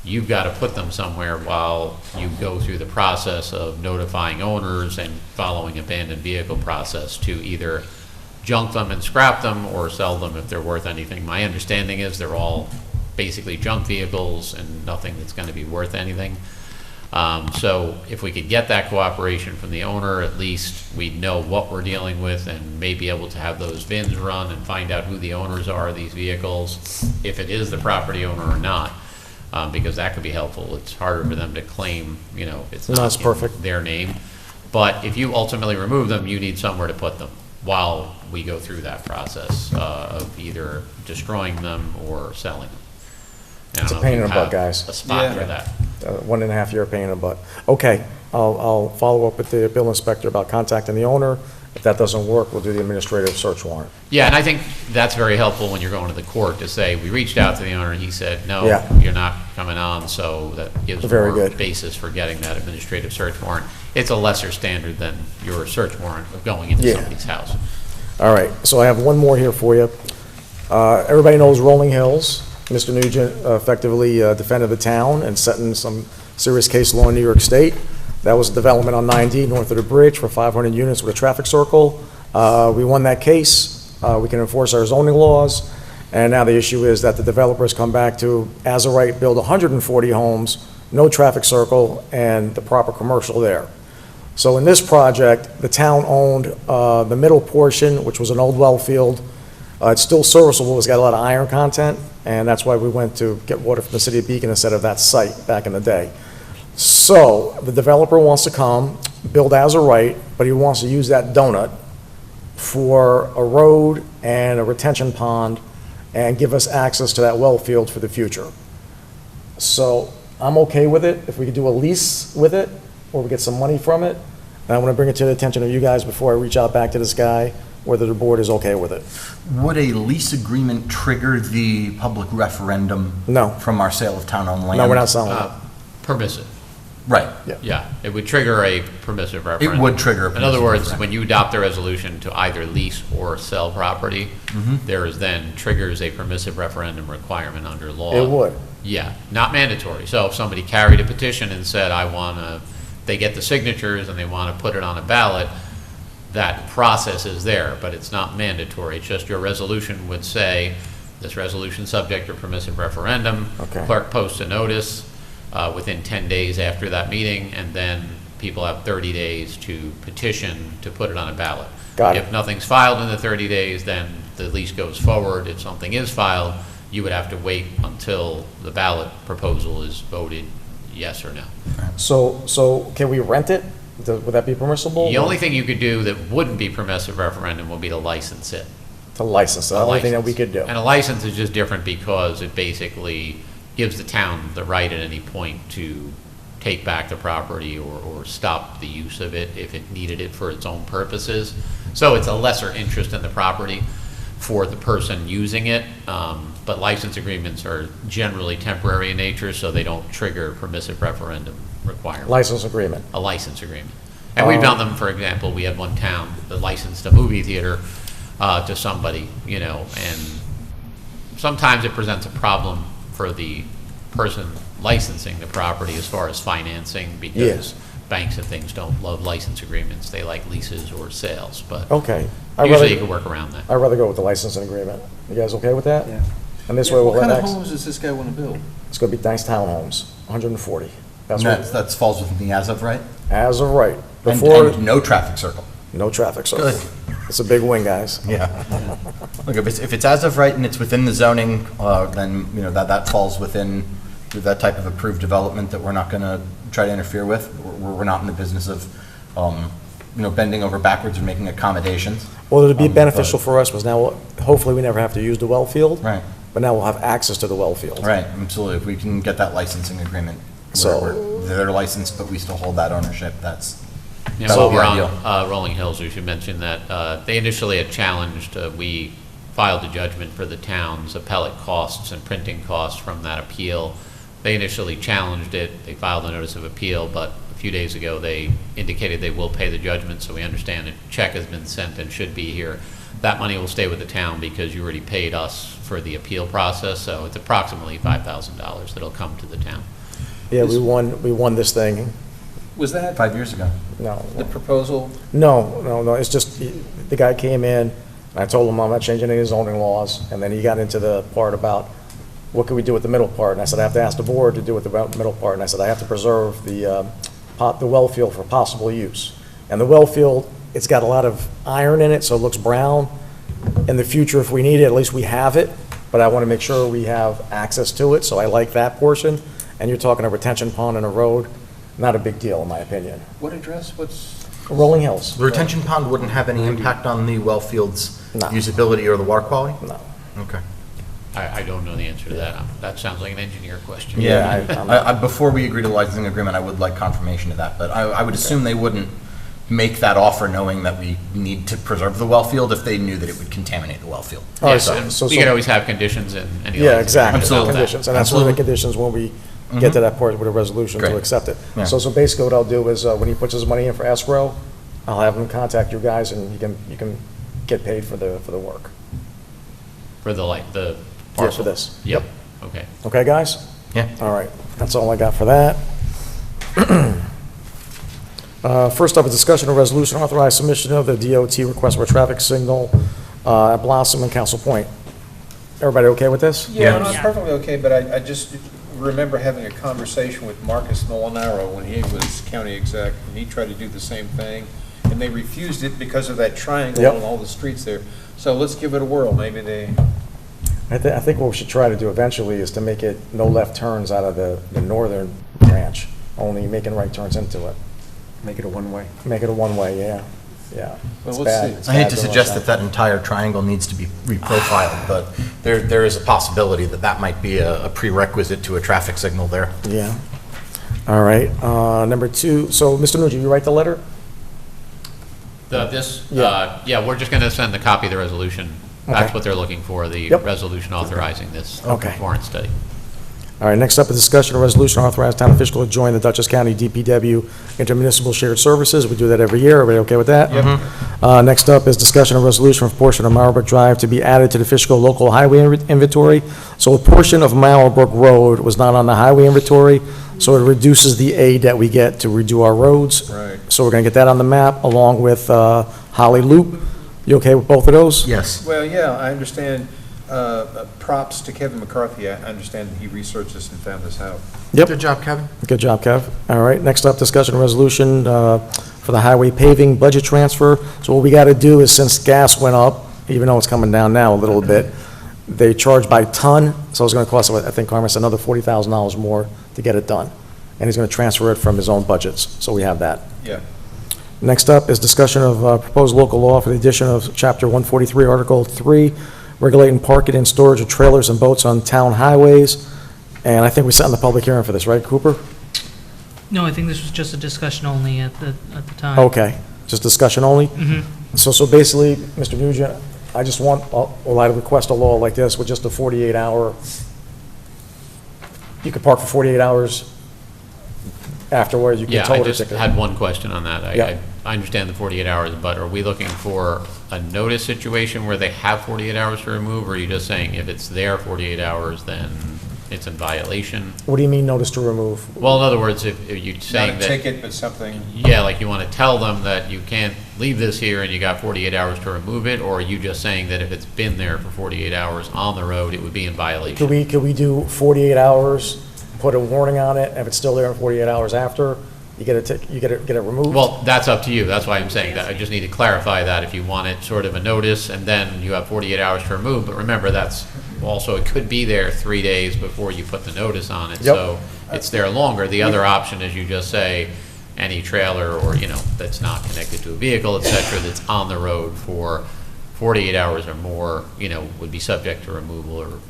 you've got to put them somewhere while you go through the process of notifying owners and following abandoned vehicle process to either junk them and scrap them or sell them if they're worth anything. My understanding is they're all basically junk vehicles and nothing that's going to be worth anything. So if we could get that cooperation from the owner, at least we'd know what we're dealing with and may be able to have those VINs run and find out who the owners are of these vehicles, if it is the property owner or not, because that could be helpful. It's harder for them to claim, it's No, not that's perfect. in their name. But if you ultimately remove them, you need somewhere to put them while we go through that process of either destroying them or selling them. And I It's a don't know if pain you in the butt, have guys. A spot for that. 1.5 year pain in the butt. Okay, I'll follow up with the bill inspector about contacting the owner. If that doesn't work, we'll do the administrative search warrant. Yeah, and I think that's very helpful when you're going to the court to say, we reached out to the owner and he said, no, Yeah. you're not coming on, so that gives Very more good. basis for getting that administrative search warrant. It's a lesser standard than your search warrant of going into Yeah. somebody's house. All right, so I have one more here for you. Everybody knows Rolling Hills. Mr. Nugent effectively defended the town and set in some serious case law in New York State. That was a development on 9D north of the bridge for 500 units with a traffic circle. We won that case. We can enforce our zoning laws. And now the issue is that the developers come back to, as a right, build 140 homes, no traffic circle, and the proper commercial there. So in this project, the town owned the middle portion, which was an old well field, It's still serviceable, it's got a lot of iron content, and that's why we went to get water from the city of Beacon instead of that site back in the day. So, the developer wants to come, build as a right, but he wants to use that donut for a road and a retention pond and give us access to that well field for the future. So, I'm okay with it, if we could do a lease with it, or we get some money from it. And I want to bring it to the attention of you guys before I reach out back to this guy, whether the board is okay with it. Would a lease agreement trigger the public referendum? No. From our sale of town-owned land? No, we're not selling it. Permissive. Right. Yeah, it would trigger a permissive referendum. It would trigger a In other permissive words, referendum. when you adopt a resolution to either lease or sell property, Mhm. there is then triggers a permissive referendum requirement under law. It would. Yeah, not mandatory. So if somebody carried a petition and said, I want to, they get the signatures and they want to put it on a ballot, that process is there, but it's not mandatory. It's just your resolution would say, this resolution subject to permissive referendum. Okay. Clerk posts a notice within 10 days after that meeting, and then people have 30 days to petition to put it on a ballot. Got it. If nothing's filed in the 30 days, then the lease goes forward. If something is filed, you would have to wait until the ballot proposal is voted yes or no. So can we rent it? Would that be permissible? The only thing you could do that wouldn't be permissive referendum would be to license it. To license, the only thing that we could do. And a license is just different because it basically gives the town the right at any point to take back the property or stop the use of it if it needed it for its own purposes. So it's a lesser interest in the property for the person using it, but license agreements are generally temporary in nature, so they don't trigger permissive referendum requirement. License agreement. A license agreement. And we've done them, for example, we had one town that licensed a movie theater to somebody, you know, and sometimes it presents a problem for the person licensing the property as far as financing, because banks and things don't love license agreements. They like leases or sales, but Okay. usually you can work around that. I'd rather go with the licensing agreement. You guys okay with that? Yeah. And this way we'll What let kind of X. homes does this guy want to build? It's going to be nice townhomes, 140. That's And what, that falls within the as of right? as of right. And Before, no traffic circle? no traffic circle. Good. It's a big win, guys. Yeah. Look, if it's as of right and it's within the zoning, then, you know, that falls within that type of approved development that we're not going to try to interfere with. We're not in the business of, you know, bending over backwards and making accommodations. Well, it'd be beneficial for us, because now, hopefully, we never have to use the well field. Right. But now we'll have access to the well field. Right, absolutely. If we can get that licensing agreement, So- where they're licensed, but we still hold that ownership, that's, Yeah, that so would be we're ideal. on Rolling Hills, we should mention that they initially had challenged, we filed a judgment for the town's appellate costs and printing costs from that appeal. They initially challenged it, they filed a notice of appeal, but a few days ago they indicated they will pay the judgment, so we understand a check has been sent and should be here. That money will stay with the town because you already paid us for the appeal process, so it's approximately $5,000 that'll come to the town. Yeah, we won this thing. Was that 5 years ago. No. the proposal? No, it's just, the guy came in, and I told him I'm not changing any zoning laws, and then he got into the part about, what can we do with the middle part? And I said, I have to ask the board to do with the middle part, and I said, I have to preserve the well field for possible use. And the well field, it's got a lot of iron in it, so it looks brown. In the future, if we need it, at least we have it, but I want to make sure we have access to it, so I like that portion. And you're talking a retention pond and a road, not a big deal, in my opinion. What address, what's? Rolling Hills. The retention pond wouldn't have any impact on the well field's usability or the water quality? No. Okay. I don't know the answer to that. That sounds like an engineer question. Yeah, before we agree to the licensing agreement, I would like confirmation of that, but I would assume they wouldn't make that offer knowing that we need to preserve the well field if they knew that it would contaminate the well field. Yes, and we could always have conditions in any Yeah, license exactly. agreement about that. Conditions, and that's one of the conditions when we get to that part with a resolution to Great. accept it. Yeah. So basically what I'll do is, when he puts his money in for escrow, I'll have him contact you guys, and you can get paid for the work. For the Yeah, parcel? for this. Yep, okay. Okay, guys? Yeah. All right, that's all I got for that. First up, a discussion of resolution authorize submission of the DOT request for a traffic signal at Blossom and Council Point. Everybody okay with this? Yeah, I'm perfectly okay, but I just remember having a conversation with Marcus Molinaro when he was county exec, and he tried to do the same thing. And and they refused it because of that triangle Yep. on all the streets there. So let's give it a whirl, maybe they, I think what we should try to do eventually is to make it no left turns out of the northern branch, only making right turns into it. Make it a one-way. Make it a one-way, yeah, yeah. Well, It's let's bad. see. It's I hate bad to doing suggest that that entire triangle needs to be reprofiled, but there is a possibility that that might be a prerequisite to a traffic signal there. Yeah. All right, number 2, so Mr. Nugent, you write the letter? Yeah, we're just going to send a copy of the resolution. That's Okay. what they're looking for, the Yep. resolution authorizing this Okay. warrant study. All right, next up, a discussion of resolution authorizing town official to join the Dutchess County DPW Intermunicipal Shared Services. We do that every year. Everybody okay with that? Yep. Next up is discussion of resolution for a portion of Marlbrook Drive to be added to the Fishkill local highway inventory. So a portion of Marlbrook Road was not on the highway inventory, so it reduces the aid that we get to redo our roads. Right. So we're going to get that on the map along with Holly Loop. You okay with both of those? Yes. well, yeah, I understand, props to Kevin McCarthy. I understand he researched this and found this out. Yep. Good job, Kevin. Good job, Kev. All right, next up, discussion and resolution for the highway paving budget transfer. So what we got to do is, since gas went up, even though it's coming down now a little bit, they charge by ton, so it's going to cost, I think Carmen said, another $40,000 more to get it done. And he's going to transfer it from his own budgets, so we have that. Yeah. Next up is discussion of proposed local law for the addition of Chapter 143, Article 3, regulating parking and storage of trailers and boats on town highways. And I think we set in the public hearing for this, right, Cooper? No, I think this was just a discussion only at the time. Okay, just discussion only? Mhm. So basically, Mr. Nugent, I just want, well, I request a law like this with just a 48-hour, you could park for 48 hours afterwards, you can Yeah, tow I it or just ticket. had one question on that. Yeah. I understand the 48 hours, but are we looking for a notice situation where they have 48 hours to remove, or are you just saying if it's there 48 hours, then it's in violation? What do you mean, notice to remove? Well, in other words, if you're Not saying a that... ticket, but something. Yeah, like you want to tell them that you can't leave this here and you got 48 hours to remove it, or are you just saying that if it's been there for 48 hours on the road, it would be in violation? Could we do 48 hours, put a warning on it, and if it's still there in 48 hours after, you get it removed? Well, that's up to you. That's why I'm saying that. I just need to clarify that if you want it sort of a notice and then you have 48 hours to remove. But remember, that's also, it could be there 3 days before you put the notice on it. Yep. So it's there longer. The other option is you just say any trailer or, that's not connected to a vehicle, et cetera, that's on the road for 48 hours or more, would be subject to removal or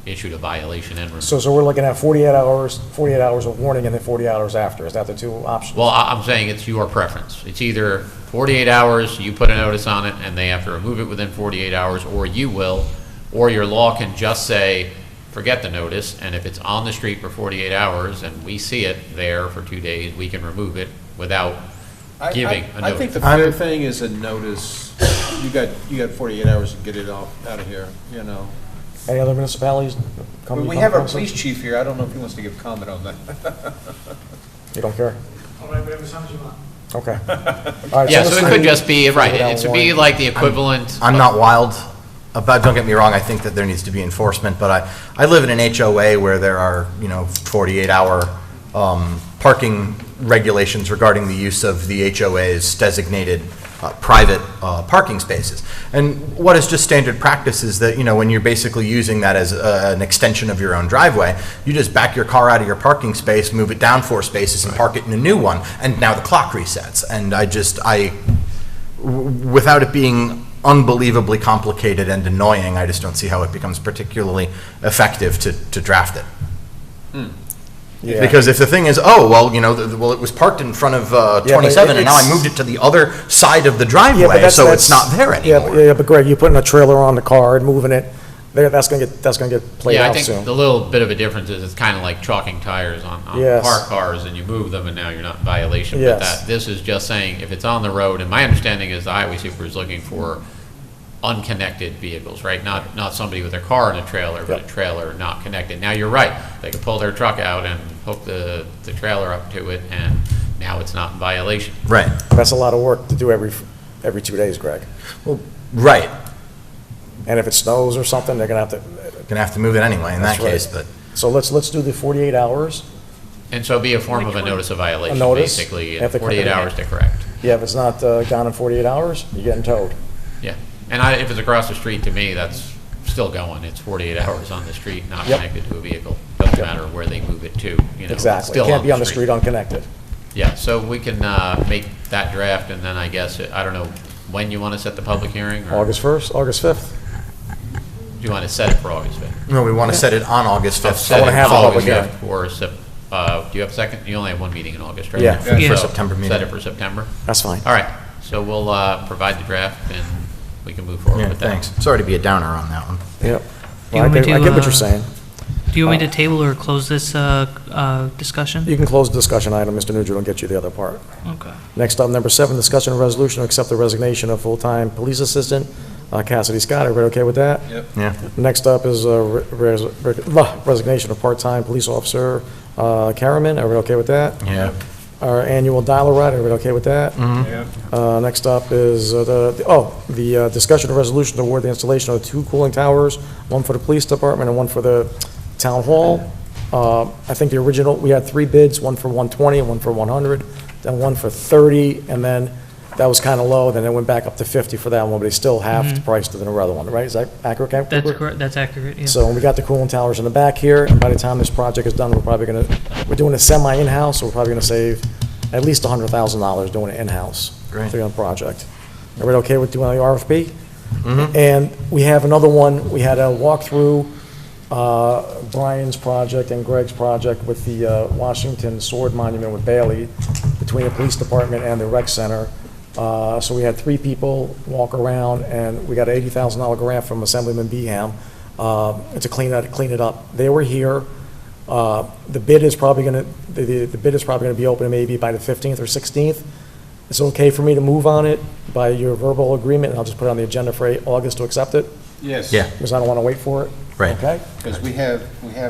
issued a violation and removal. So we're looking at 48 hours of warning and then 48 hours after. Is that the two options? Well, I'm saying it's your preference. It's either 48 hours, you put a notice on it, and they have to remove it within 48 hours, or you will, or your law can just say, forget the notice, and if it's on the street for 48 hours and we see it there for 2 days, we can remove it without giving a notice. I think the fair thing is a notice. You got 48 hours to get it out of here, Any other municipalities? We have our police chief here. I don't know if he wants to give comment on that. You don't care? All right, whatever sounds you want. Okay. All right, Yeah, so let's it could do just be, right, 48 it should hour be warning. like the equivalent. I'm not wild about, don't get me wrong, I think that there needs to be enforcement, but I live in an HOA where there are, 48-hour parking regulations regarding the use of the HOA's designated private parking spaces. And what is just standard practice is that, when you're basically using that as an extension of your own driveway, you just back your car out of your parking space, move it down 4 spaces and park it in a new one, and now the clock resets. And without it being unbelievably complicated and annoying, I just don't see how it becomes particularly effective to draft it. Yeah. Because if the thing is, it was parked in front of 27, and now I moved it to the other side of the driveway, so it's not there anymore. Yeah, but Greg, you're putting a trailer on the car and moving it, that's gonna get played Yeah, I out think soon. the little bit of a difference is it's kind of like chalking tires on Yes. parked cars, and you move them, and now you're not in violation. Yes. But this is just saying if it's on the road, and my understanding is the highway super is looking for unconnected vehicles, right? Not somebody with their car in a trailer, but a trailer not connected. Now, you're right. They could pull their truck out and hook the trailer up to it, and now it's not in violation. Right. That's a lot of work to do every 2 days, Greg. Well, right. And if it snows or something, they're gonna have to. Gonna have to move it anyway in that That's right. case, but. So let's do the 48 hours. And so it'd be a form of a notice of violation, notice, basically, have in to 48 correct. hours to correct. Yeah, if it's not gone in 48 hours, you're getting towed. Yeah, and if it's across the street, to me, that's still going. It's 48 hours on the street, not Yep. connected to a vehicle. Doesn't matter where they move it to, you know. it's Exactly. still It can't be on the street unconnected. Yeah, so we can make that draft, and then I guess, I don't know, when you want to set the public hearing? Or August 1st, August 5th. do you want to set it for August 5th? No, we want to set it on August 5th. Set wanna it have a following public hearing. for do you have a second? You only have one meeting in August, right? Yeah. For So September meeting. Set it for September? That's fine. All right, so we'll provide the draft, and we can move forward Yeah, with that. thanks. Sorry to be a downer on that one. Yep. you Well, want me I get to, what you're saying. Do you want me to table or close this discussion? You can close the discussion item, Mr. Nugent will get you the other part. Okay. Next up, number 7, discussion of resolution to accept the resignation of full-time police assistant Cassidy Scott. Everybody okay with that? Yep. Yeah. Next up is resignation of part-time police officer Karaman. Everybody okay with that? Yeah. Our annual dollar ride. Everybody okay with that? Yeah. Next up is the discussion of resolution to award the installation of 2 cooling towers, one for the police department and one for the town hall. I think the original, we had 3 bids, one for 120, one for 100, then one for 30, and then that was kind of low, then it went back up to 50 for that one, but it's still half the price to the other one, right? Is that accurate, Cooper? That's correct, that's accurate, yeah. So we got the cooling towers in the back here, and by the time this project is done, we're doing a semi-in-house, so we're probably gonna save at least $100,000 doing it in-house. Great. For the project. Everybody okay with doing the RFP? And we have another one, we had a walkthrough, Brian's project and Greg's project with the Washington Sword Monument with Bailey, between the police department and the rec center. So we had 3 people walk around, and we got an $80,000 grant from Assemblyman Beeham to clean it up. They were here. The bid is probably gonna be open maybe by the 15th or 16th. It's okay for me to move on it by your verbal agreement, and I'll just put it on the agenda for August to accept it, Yes. Yeah. because I don't want to wait for it. Right. Okay? Because we have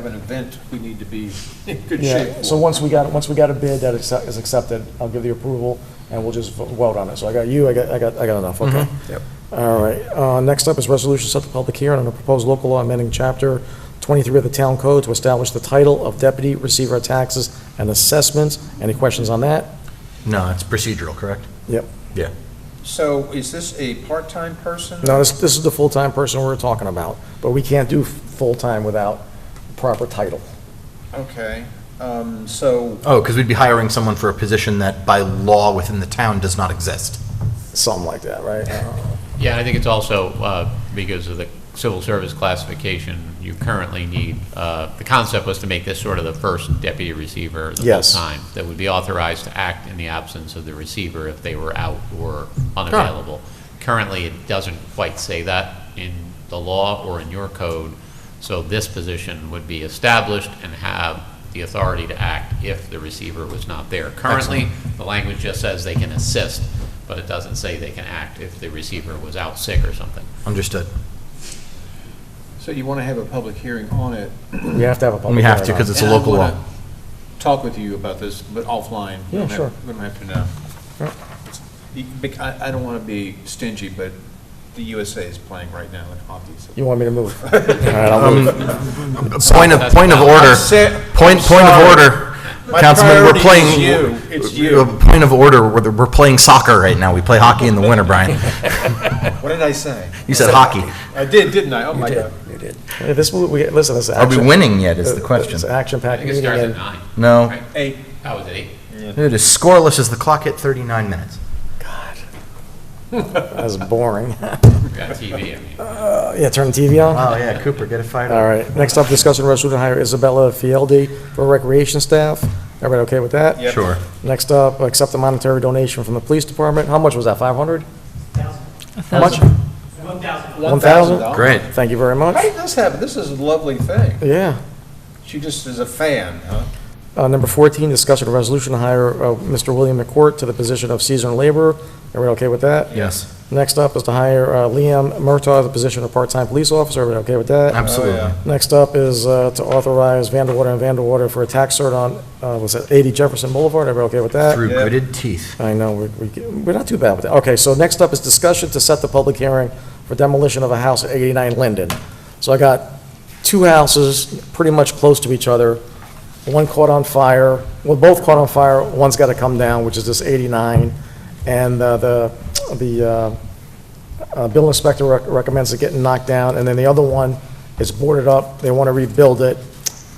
an event we need to be in good Yeah, shape for. so once we got a bid that is accepted, I'll give the approval, and we'll just vote on it. So I got you, I got enough, okay? Yep. All right, next up is resolution to set the public hearing on a proposed local law amending chapter 23 of the town code to establish the title of deputy receiver of taxes and assessments. Any questions on that? No, it's procedural, correct? Yep. Yeah. So is this a part-time person? No, this is the full-time person we're talking about, but we can't do full-time without proper title. Okay, so, Oh, because we'd be hiring someone for a position that by law within the town does not exist. Something like that, right? Yeah, I think it's also because of the civil service classification, you currently need, the concept was to make this sort of the first deputy receiver the Yes. full time that would be authorized to act in the absence of the receiver if they were out or unavailable. Currently, it doesn't quite say that in the law or in your code, so this position would be established and have the authority to act if the receiver was not there. Currently, the language just says they can assist, but it doesn't say they can act if the receiver was out sick or something. Understood. so you want to have a public hearing on it? We have to have a public We have hearing to, on because it. it's a local And I law. wanna talk with you about this, but offline. Yeah, sure. We don't have to know. I don't want to be stingy, but the USA is playing right now in hockey. So. You want me to move? All right, I'll move. Point of order. Point of order. My Councilman, we're priority playing. is you. It's you. Point of order, we're playing soccer right now. We play hockey in the winter, Brian. What did I say? You said hockey. I did, didn't I? Oh, my God. You did. Hey, listen, this is Are we action. winning yet is the question. It's an action-packed I think it meeting. starts at and- 9. No. Right? 8. That was 8. It is scoreless as the clock hit 39 minutes. That's boring. We got TV, I mean. Yeah, turn the TV on? Oh, yeah, Cooper, get it fired up. All right, next up, discussion resolution to hire Isabella Fieldi for recreation staff. Everybody okay with that? Yep. Sure. Next up, accept the monetary donation from the police department. How much was that, 500? How much? 1,000? Great. Thank you very much. How did this happen? This is a lovely thing. Yeah. She just is a fan, huh? Number 14, discussion of resolution to hire Mr. William McCourt to the position of seasonal laborer. Everybody okay with that? Yes. Next up is to hire Liam Murtaugh to the position of part-time police officer. Everybody okay with that? Absolutely. Oh, Next up is to authorize Vanderwater and Vanderwater for a tax cert on, was it 80 Jefferson Boulevard? Everybody okay with that? Through Yeah. gritted teeth. I know, we're not too bad with that. Okay, so next up is discussion to set the public hearing for demolition of a house at 89 Linden. So I got 2 houses pretty much close to each other. one caught on fire, well, both caught on fire, one's got to come down, which is this 89, and the building inspector recommends it getting knocked down, and then the other one is boarded up, they want to rebuild it,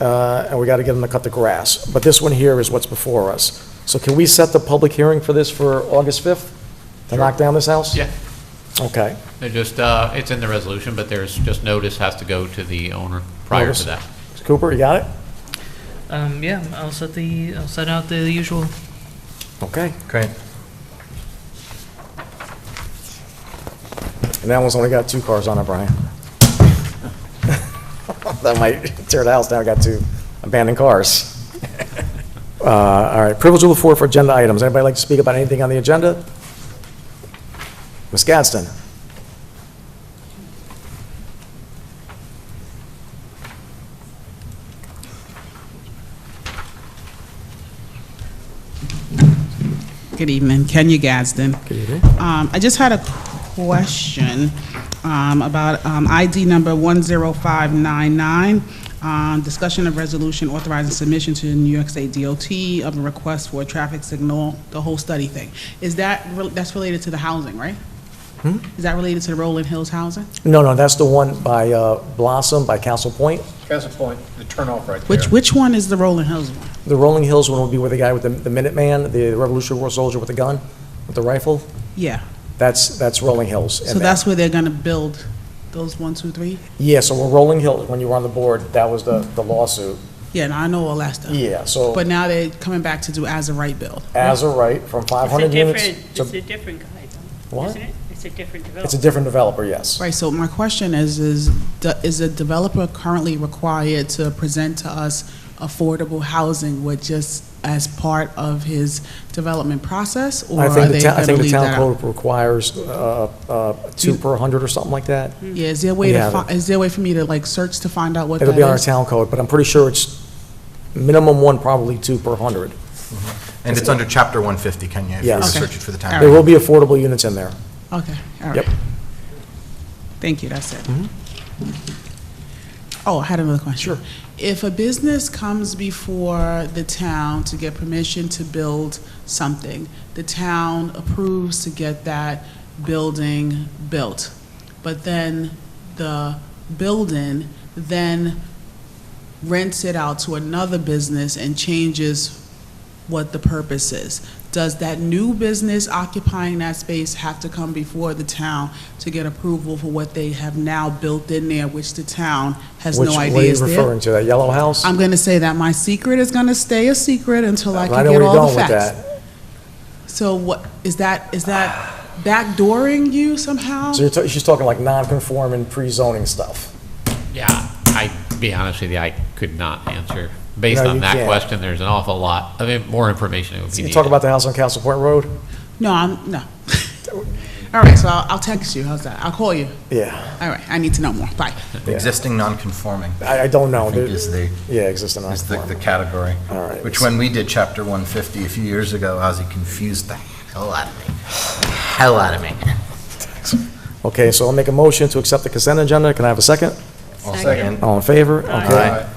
and we got to get them to cut the grass. But this one here is what's before us. So can we set the public hearing for this for August 5th, to knock down this house? Yeah. Okay. They're just, it's in the resolution, but there's just notice has to go to the owner prior Notice. to that. Cooper, you got it? Yeah, I'll set out the usual. Okay. Great. And that one's only got 2 cars on it, Brian. That might tear the house down, got 2 abandoned cars. All right, privilege of the floor for agenda items. Anybody like to speak about anything on the agenda? Ms. Gadsden? Good evening, Kenya Gadsden. Good evening. I just had a question about ID number 10599, discussion of resolution authorizing submission to New York State DOT of a request for a traffic signal, the whole study thing. Is that's related to the housing, right? Is that related to the Rolling Hills housing? No, that's the one by Blossom, by Castle Point. Castle Point, the turnoff right there. Which one is the Rolling Hills one? The Rolling Hills one will be with the guy with the Minuteman, the Revolutionary War soldier with the gun, with the rifle. Yeah. That's Rolling Hills. So that's where they're gonna build those 1, 2, 3? Yeah, so we're Rolling Hills, when you were on the board, that was the lawsuit. Yeah, and I know all that stuff. Yeah, so But now they're coming back to do as a right build. as a right, from 500 units It's a to... different guy, though, What? isn't it? It's a different developer. It's a different developer, yes. Right, so my question is a developer currently required to present to us affordable housing with just as part of his development process, or I are think they I gonna think the leave town that out? code requires 2 per 100 or something like that. Yeah, is there a way We to, have it. is there a way for me to like search to find out what that It'll is? be on our town code, but I'm pretty sure it's minimum 1, probably 2 per 100. And it's under Chapter 150, Kenya, if you Yes. search it for the town. There will be affordable units in there. Okay, all right. Yep. Thank you, that's it. Oh, I had another question. Sure. If a business comes before the town to get permission to build something, the town approves to get that building built, but then the building then rents it out to another business and changes what the purpose is. Does that new business occupying that space have to come before the town to get approval for what they have now built in there, which the town has no idea is What are you there? referring to, that yellow house? I'm going to say that my secret is going to stay a secret until I I can know get where you're all the going with facts. that. So what, is that backdooring you somehow? So she's talking like non-conforming pre-zoning stuff. Yeah, to be honest with you, I could not answer. Based No, on you that can't. question, there's an awful lot. I mean, more information would be You needed. talk about the house on Castle Point Road? No. All right, so I'll text you. How's that? I'll call you. Yeah. All right, I need to know more. Bye. Existing non-conforming. I don't know. I think is the existing is the non-conforming. category. All right. Which when we did Chapter 150 a few years ago, Ozzy confused the hell out of me. Hell out of me. Okay, so I'll make a motion to accept the consent agenda. Can I have a second? I'll second. All in favor? Okay. Aye.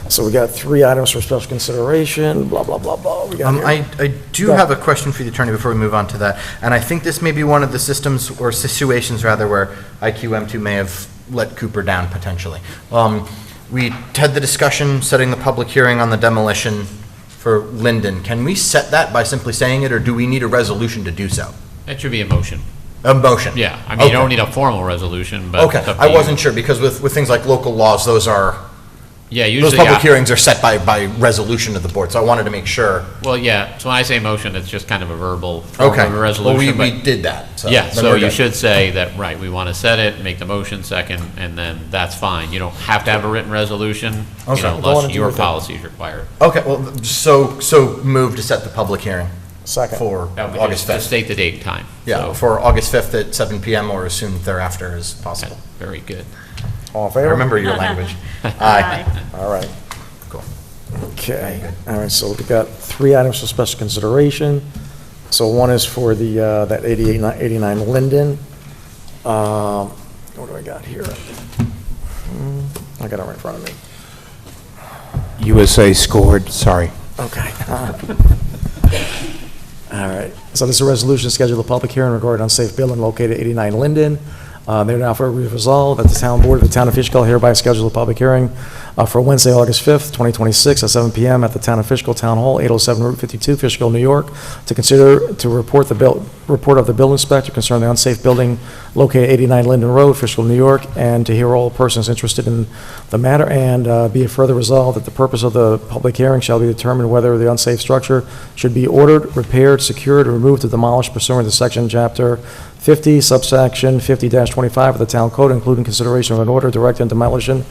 So we got 3 items for special consideration, blah, blah, blah, blah. We got here. I do have a question for the attorney before we move on to that, and I think this may be one of the systems, or situations rather, where IQM2 may have let Cooper down potentially. We had the discussion, setting the public hearing on the demolition for Linden. Can we set that by simply saying it, or do we need a resolution to do so? It should be a motion. A motion? Yeah, I mean, you don't Okay. need a formal resolution, but Okay, it's up to I you. wasn't sure, because with things like local laws, those are, Yeah, those usually. public hearings are set by resolution of the board, so I wanted to make sure. Well, yeah, so when I say motion, it's just kind of a verbal form Okay. of a resolution. Well, we but- did that, so Yeah, then so we're you good. should say that, right, we want to set it, make the motion second, and then that's fine. You don't have to have a written resolution, Okay. Go on unless and do your your thing. policy is required. Okay, well, so move to set the public hearing. Second. For That would August just 5th. state the date and time. Yeah, So- for August 5th at 7 PM or as soon thereafter as possible. Very good. All in I favor? remember your language. Aye. All right. Cool. Okay, all right, so we got 3 items for special consideration. So one is for the, that 89 Linden. What do I got here? I got it right in front of me. USA scored, sorry. Okay. All right. So this is a resolution to schedule a public hearing regarding unsafe building located at 89 Linden. They're now for resolved that the town board of the town of Fishkill hereby schedule a public hearing for Wednesday, August 5th, 2026 at 7 p.m. at the town of Fishkill Town Hall, 807 Route 52, Fishkill, New York, to consider to report of the building inspector concerning the unsafe building located at 89 Linden Road, Fishkill, New York, and to hear all persons interested in the matter, and be it further resolved that the purpose of the public hearing shall be determined whether the unsafe structure should be ordered, repaired, secured, or removed or demolished pursuant to section chapter 50, subsection 50-25 of the Town Code, including consideration of an order directing demolition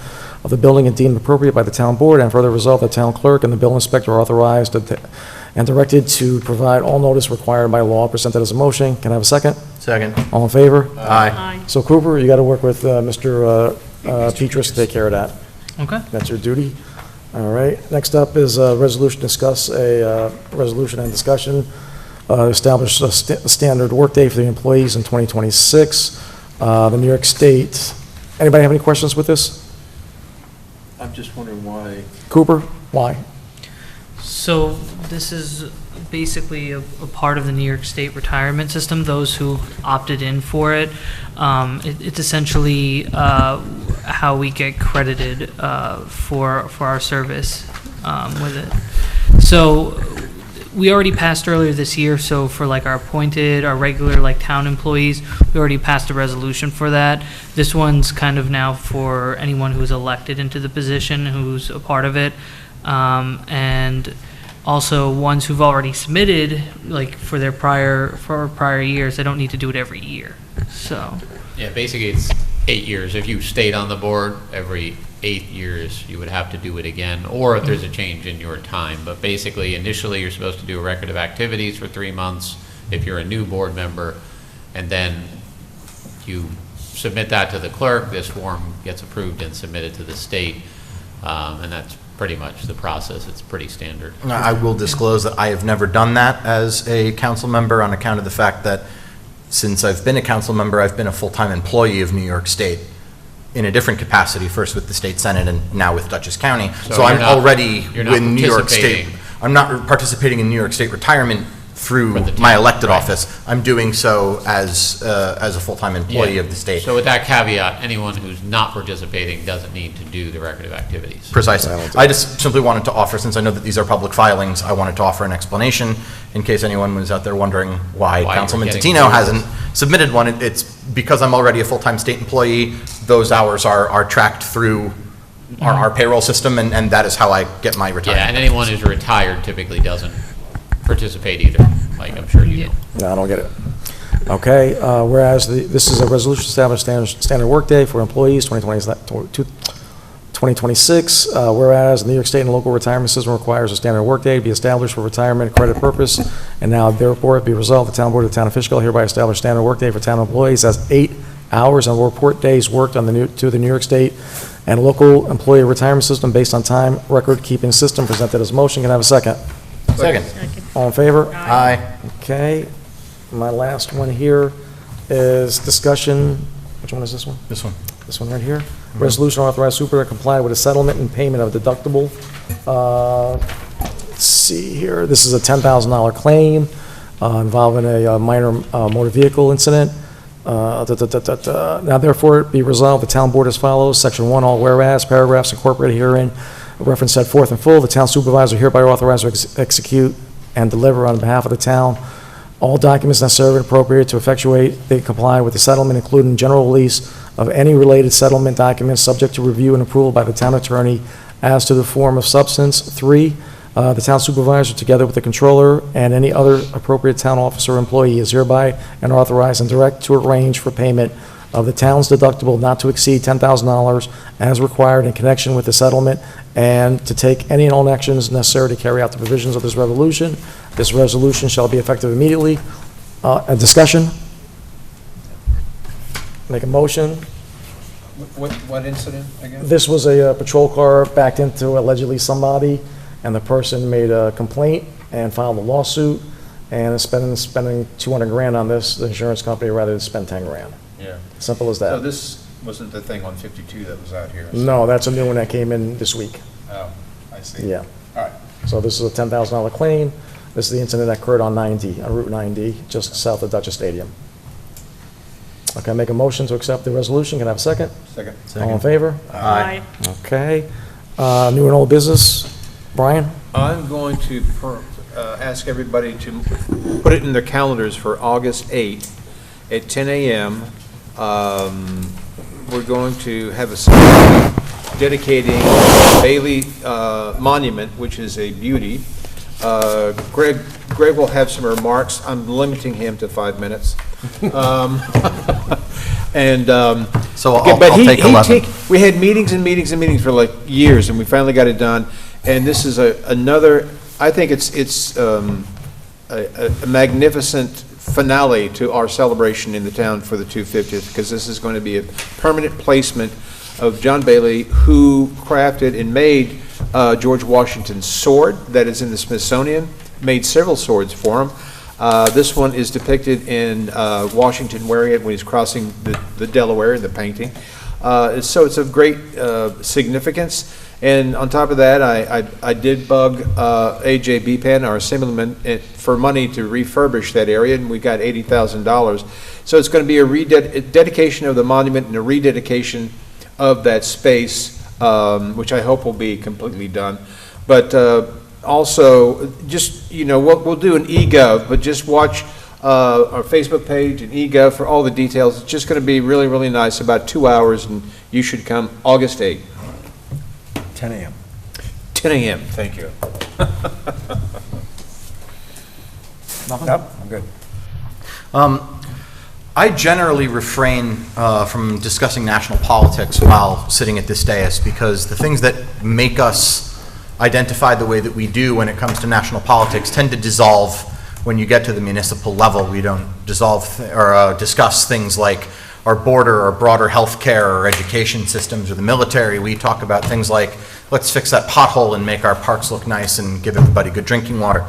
of the building and deemed appropriate by the Town Board, and further resolve the Town Clerk and the Building Inspector are authorized and directed to provide all notice required by law. Presented as a motion. Can I have a second? Second. All in favor? Aye. So Cooper, you got to work with Mr. Petrus to take care of that. Okay. That's your duty. All right. Next up is a resolution, discuss a resolution and discussion. Establish a standard workday for the employees in 2026. The New York State. Anybody have any questions with this? I'm just wondering why. Cooper, why? So this is basically a part of the New York State retirement system, those who opted in for it. It's essentially how we get credited for our service with it. So we already passed earlier this year, so for like our appointed, our regular like town employees, we already passed a resolution for that. This one's kind of now for anyone who's elected into the position, who's a part of it. And also ones who've already submitted, like for their prior years, they don't need to do it every year, so. Yeah, basically it's 8 years. If you stayed on the board, every 8 years you would have to do it again, or if there's a change in your time. But basically, initially you're supposed to do a record of activities for 3 months if you're a new board member, and then you submit that to the clerk. This form gets approved and submitted to the state, and that's pretty much the process. It's pretty standard. I will disclose that I have never done that as a council member on account of the fact that since I've been a council member, I've been a full-time employee of New York State in a different capacity, first with the state senate and now with Dutchess County. So I'm already in New York State. I'm not participating in New York State retirement through my elected office. I'm doing so as a full-time employee of the state. So with that caveat, anyone who's not participating doesn't need to do the record of activities. Precisely. I just simply wanted to offer, since I know that these are public filings, I wanted to offer an explanation in case anyone was out there wondering why Councilman Totino hasn't submitted one. It's because I'm already a full-time state employee. Those hours are tracked through our payroll system, and that is how I get my retirement. Yeah, and anyone who's retired typically doesn't participate either, like I'm sure you do. No, I don't get it. Okay, whereas this is a resolution to establish standard workday for employees 2026, whereas the New York State and local retirement system requires a standard workday to be established for retirement credit purpose, and now therefore be resolved, the town board of the town of Fishkill hereby establish standard workday for town employees as 8 hours and report days worked on to the New York State and local employee retirement system based on time record keeping system. Presented as motion. Can I have a second? Second. All in favor? Aye. Okay. My last one here is discussion. Which one is this one? This one. This one right here. Resolution authorized super to comply with a settlement and payment of deductible. Let's see here. This is a $10,000 claim involving a minor motor vehicle incident. Now therefore be resolved, the town board as follows. Section 1, all whereas, paragraphs incorporated herein, reference set forth in full. The town supervisor hereby authorized to execute and deliver on behalf of the town all documents necessary and appropriate to effectuate they comply with the settlement, including general release of any related settlement documents subject to review and approval by the town attorney as to the form of substance. 3, the town supervisor, together with the controller and any other appropriate town officer or employee, is hereby and authorized and direct to arrange for payment of the town's deductible not to exceed $10,000 as required in connection with the settlement, and to take any and all actions necessary to carry out the provisions of this resolution. This resolution shall be effective immediately. A discussion? Make a motion. What incident again? This was a patrol car backed into allegedly somebody, and the person made a complaint and filed a lawsuit, and is spending 200 grand on this, the insurance company, rather than spend 10 grand. Yeah. Simple as that. So this wasn't the thing on 52 that was out here? No, that's a new one that came in this week. Oh, I see. Yeah. All right. So this is a $10,000 claim. This is the incident that occurred on Route 90, just south of Dutchess Stadium. Okay, make a motion to accept the resolution. Can I have a second? Second. All in favor? Aye. Okay. New and old business. Brian? I'm going to ask everybody to put it in their calendars for August 8th at 10 a.m. We're going to have a ceremony dedicating Bailey Monument, which is a beauty. Greg will have some remarks. I'm limiting him to 5 minutes. So I'll take 11. We had meetings and meetings and meetings for like years, and we finally got it done. And this is another, I think it's a magnificent finale to our celebration in the town for the 250th, because this is going to be a permanent placement of John Bailey, who crafted and made George Washington's sword that is in the Smithsonian, made several swords for him. This one is depicted in Washington wearing it when he's crossing the Delaware in the painting. So it's of great significance. And on top of that, I did bug A.J. Bepan, our assemblyman, for money to refurbish that area, and we got $80,000. So it's going to be a dedication of the monument and a rededication of that space, which I hope will be completely done. But also, just, we'll do an eGov, but just watch our Facebook page and eGov for all the details. It's just going to be really, really nice, about 2 hours, and you should come August 8th. 10 a.m. 10 a.m., thank you. Nothing? Nope, I'm good. I generally refrain from discussing national politics while sitting at this dais, because the things that make us identify the way that we do when it comes to national politics tend to dissolve when you get to the municipal level. We don't dissolve or discuss things like our border or broader health care or education systems or the military. We talk about things like, let's fix that pothole and make our parks look nice and give everybody good drinking water.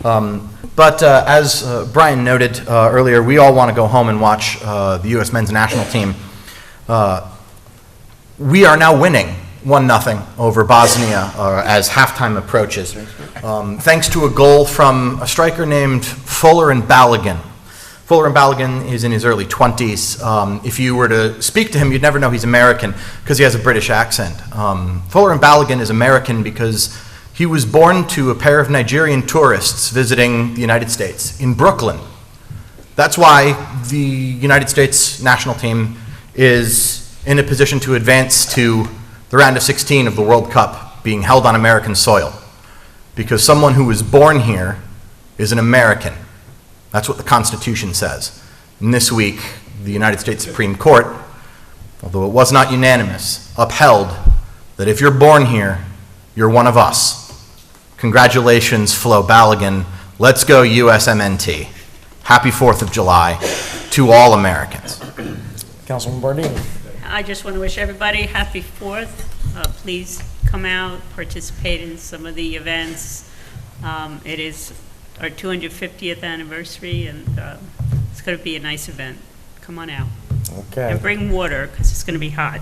But as Brian noted earlier, we all want to go home and watch the U.S. men's national team. We are now winning 1-0 over Bosnia as halftime approaches, thanks to a goal from a striker named Fuller and Balogun. Fuller and Balogun is in his early 20s. If you were to speak to him, you'd never know he's American because he has a British accent. Fuller and Balogun is American because he was born to a pair of Nigerian tourists visiting the United States in Brooklyn. That's why the United States national team is in a position to advance to the round of 16 of the World Cup being held on American soil, because someone who was born here is an American. That's what the Constitution says. And this week, the United States Supreme Court, although it was not unanimous, upheld that if you're born here, you're one of us. Congratulations, Flo Balogun. Let's go USMNT. Happy 4th of July to all Americans. Councilman Bardini. I just want to wish everybody happy 4th. Please come out, participate in some of the events. It is our 250th anniversary, and it's going to be a nice event. Come on out. Okay. And bring water, because it's going to be hot.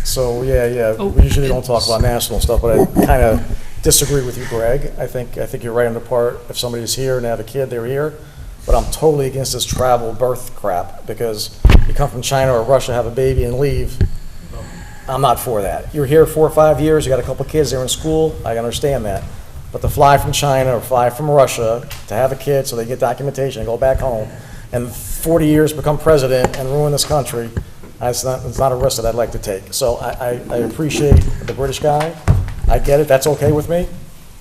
So, we usually don't talk about national stuff, but I kind of disagree with you, Greg. I think you're right on the part. If somebody's here and they have a kid, they're here. But I'm totally against this travel birth crap, because you come from China or Russia, have a baby, and leave. I'm not for that. You're here 4 or 5 years, you got a couple kids, they're in school, I understand that. But to fly from China or fly from Russia to have a kid so they get documentation and go back home, and 40 years become president and ruin this country, it's not a risk that I'd like to take. So I appreciate the British guy. I get it, that's okay with me.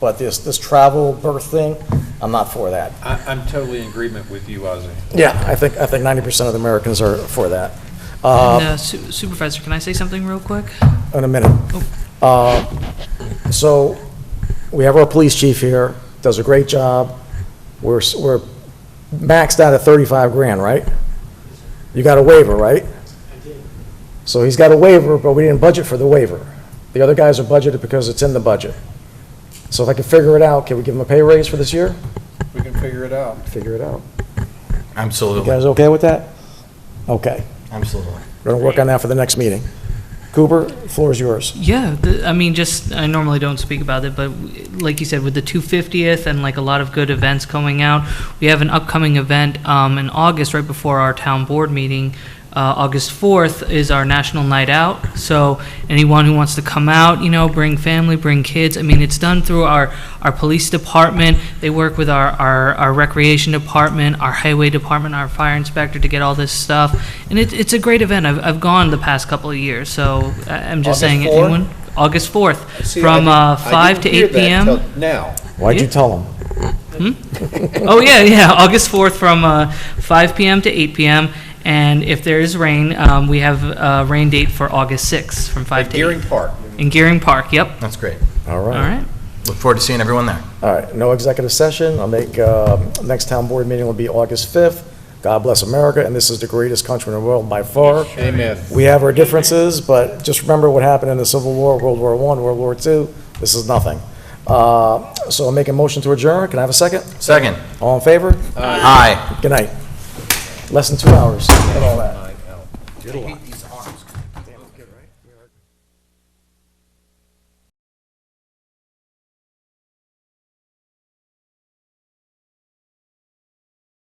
But this travel birth thing, I'm not for that. I'm totally in agreement with you, Ozzy. Yeah, I think 90% of the Americans are for that. Supervisor, can I say something real quick? In a minute. So we have our police chief here, does a great job. We're maxed out at 35 grand, right? You got a waiver, right? So he's got a waiver, but we didn't budget for the waiver. The other guys are budgeted because it's in the budget. So if I can figure it out, can we give him a pay raise for this year? We can figure it out. Figure it out. Absolutely. You guys okay with that? Okay. Absolutely. We're going to work on that for the next meeting. Cooper, floor is yours. Yeah, I mean, just, I normally don't speak about it, but like you said, with the 250th and like a lot of good events coming out, we have an upcoming event in August, right before our town board meeting. August 4th is our National Night Out, so anyone who wants to come out, you know, bring family, bring kids. I mean, it's done through our police department. They work with our recreation department, our highway department, our fire inspector to get all this stuff. And it's a great event. I've gone the past couple of years, so I'm just August saying, 4th? anyone? August 4th, See, from I 5 to didn't hear 8 that p.m. till now. Why'd you tell them? Oh, yeah, August 4th from 5 p.m. to 8 p.m. And if there is rain, we have a rain date for August 6th from 5 to 8. Gearing Park. In Gearing Park, yep. That's great. All right. All right. Look forward to seeing everyone there. All right, no executive session. I'll make, next town board meeting will be August 5th. God bless America, and this is the greatest country in the world by far. Amen. We have our differences, but just remember what happened in the Civil War, World War I, World War II. This is nothing. So I'll make a motion to adjourn. Can I have a second? Second. All in favor? Aye. Good night. Less than 2 hours. Look at all that. Get a lot.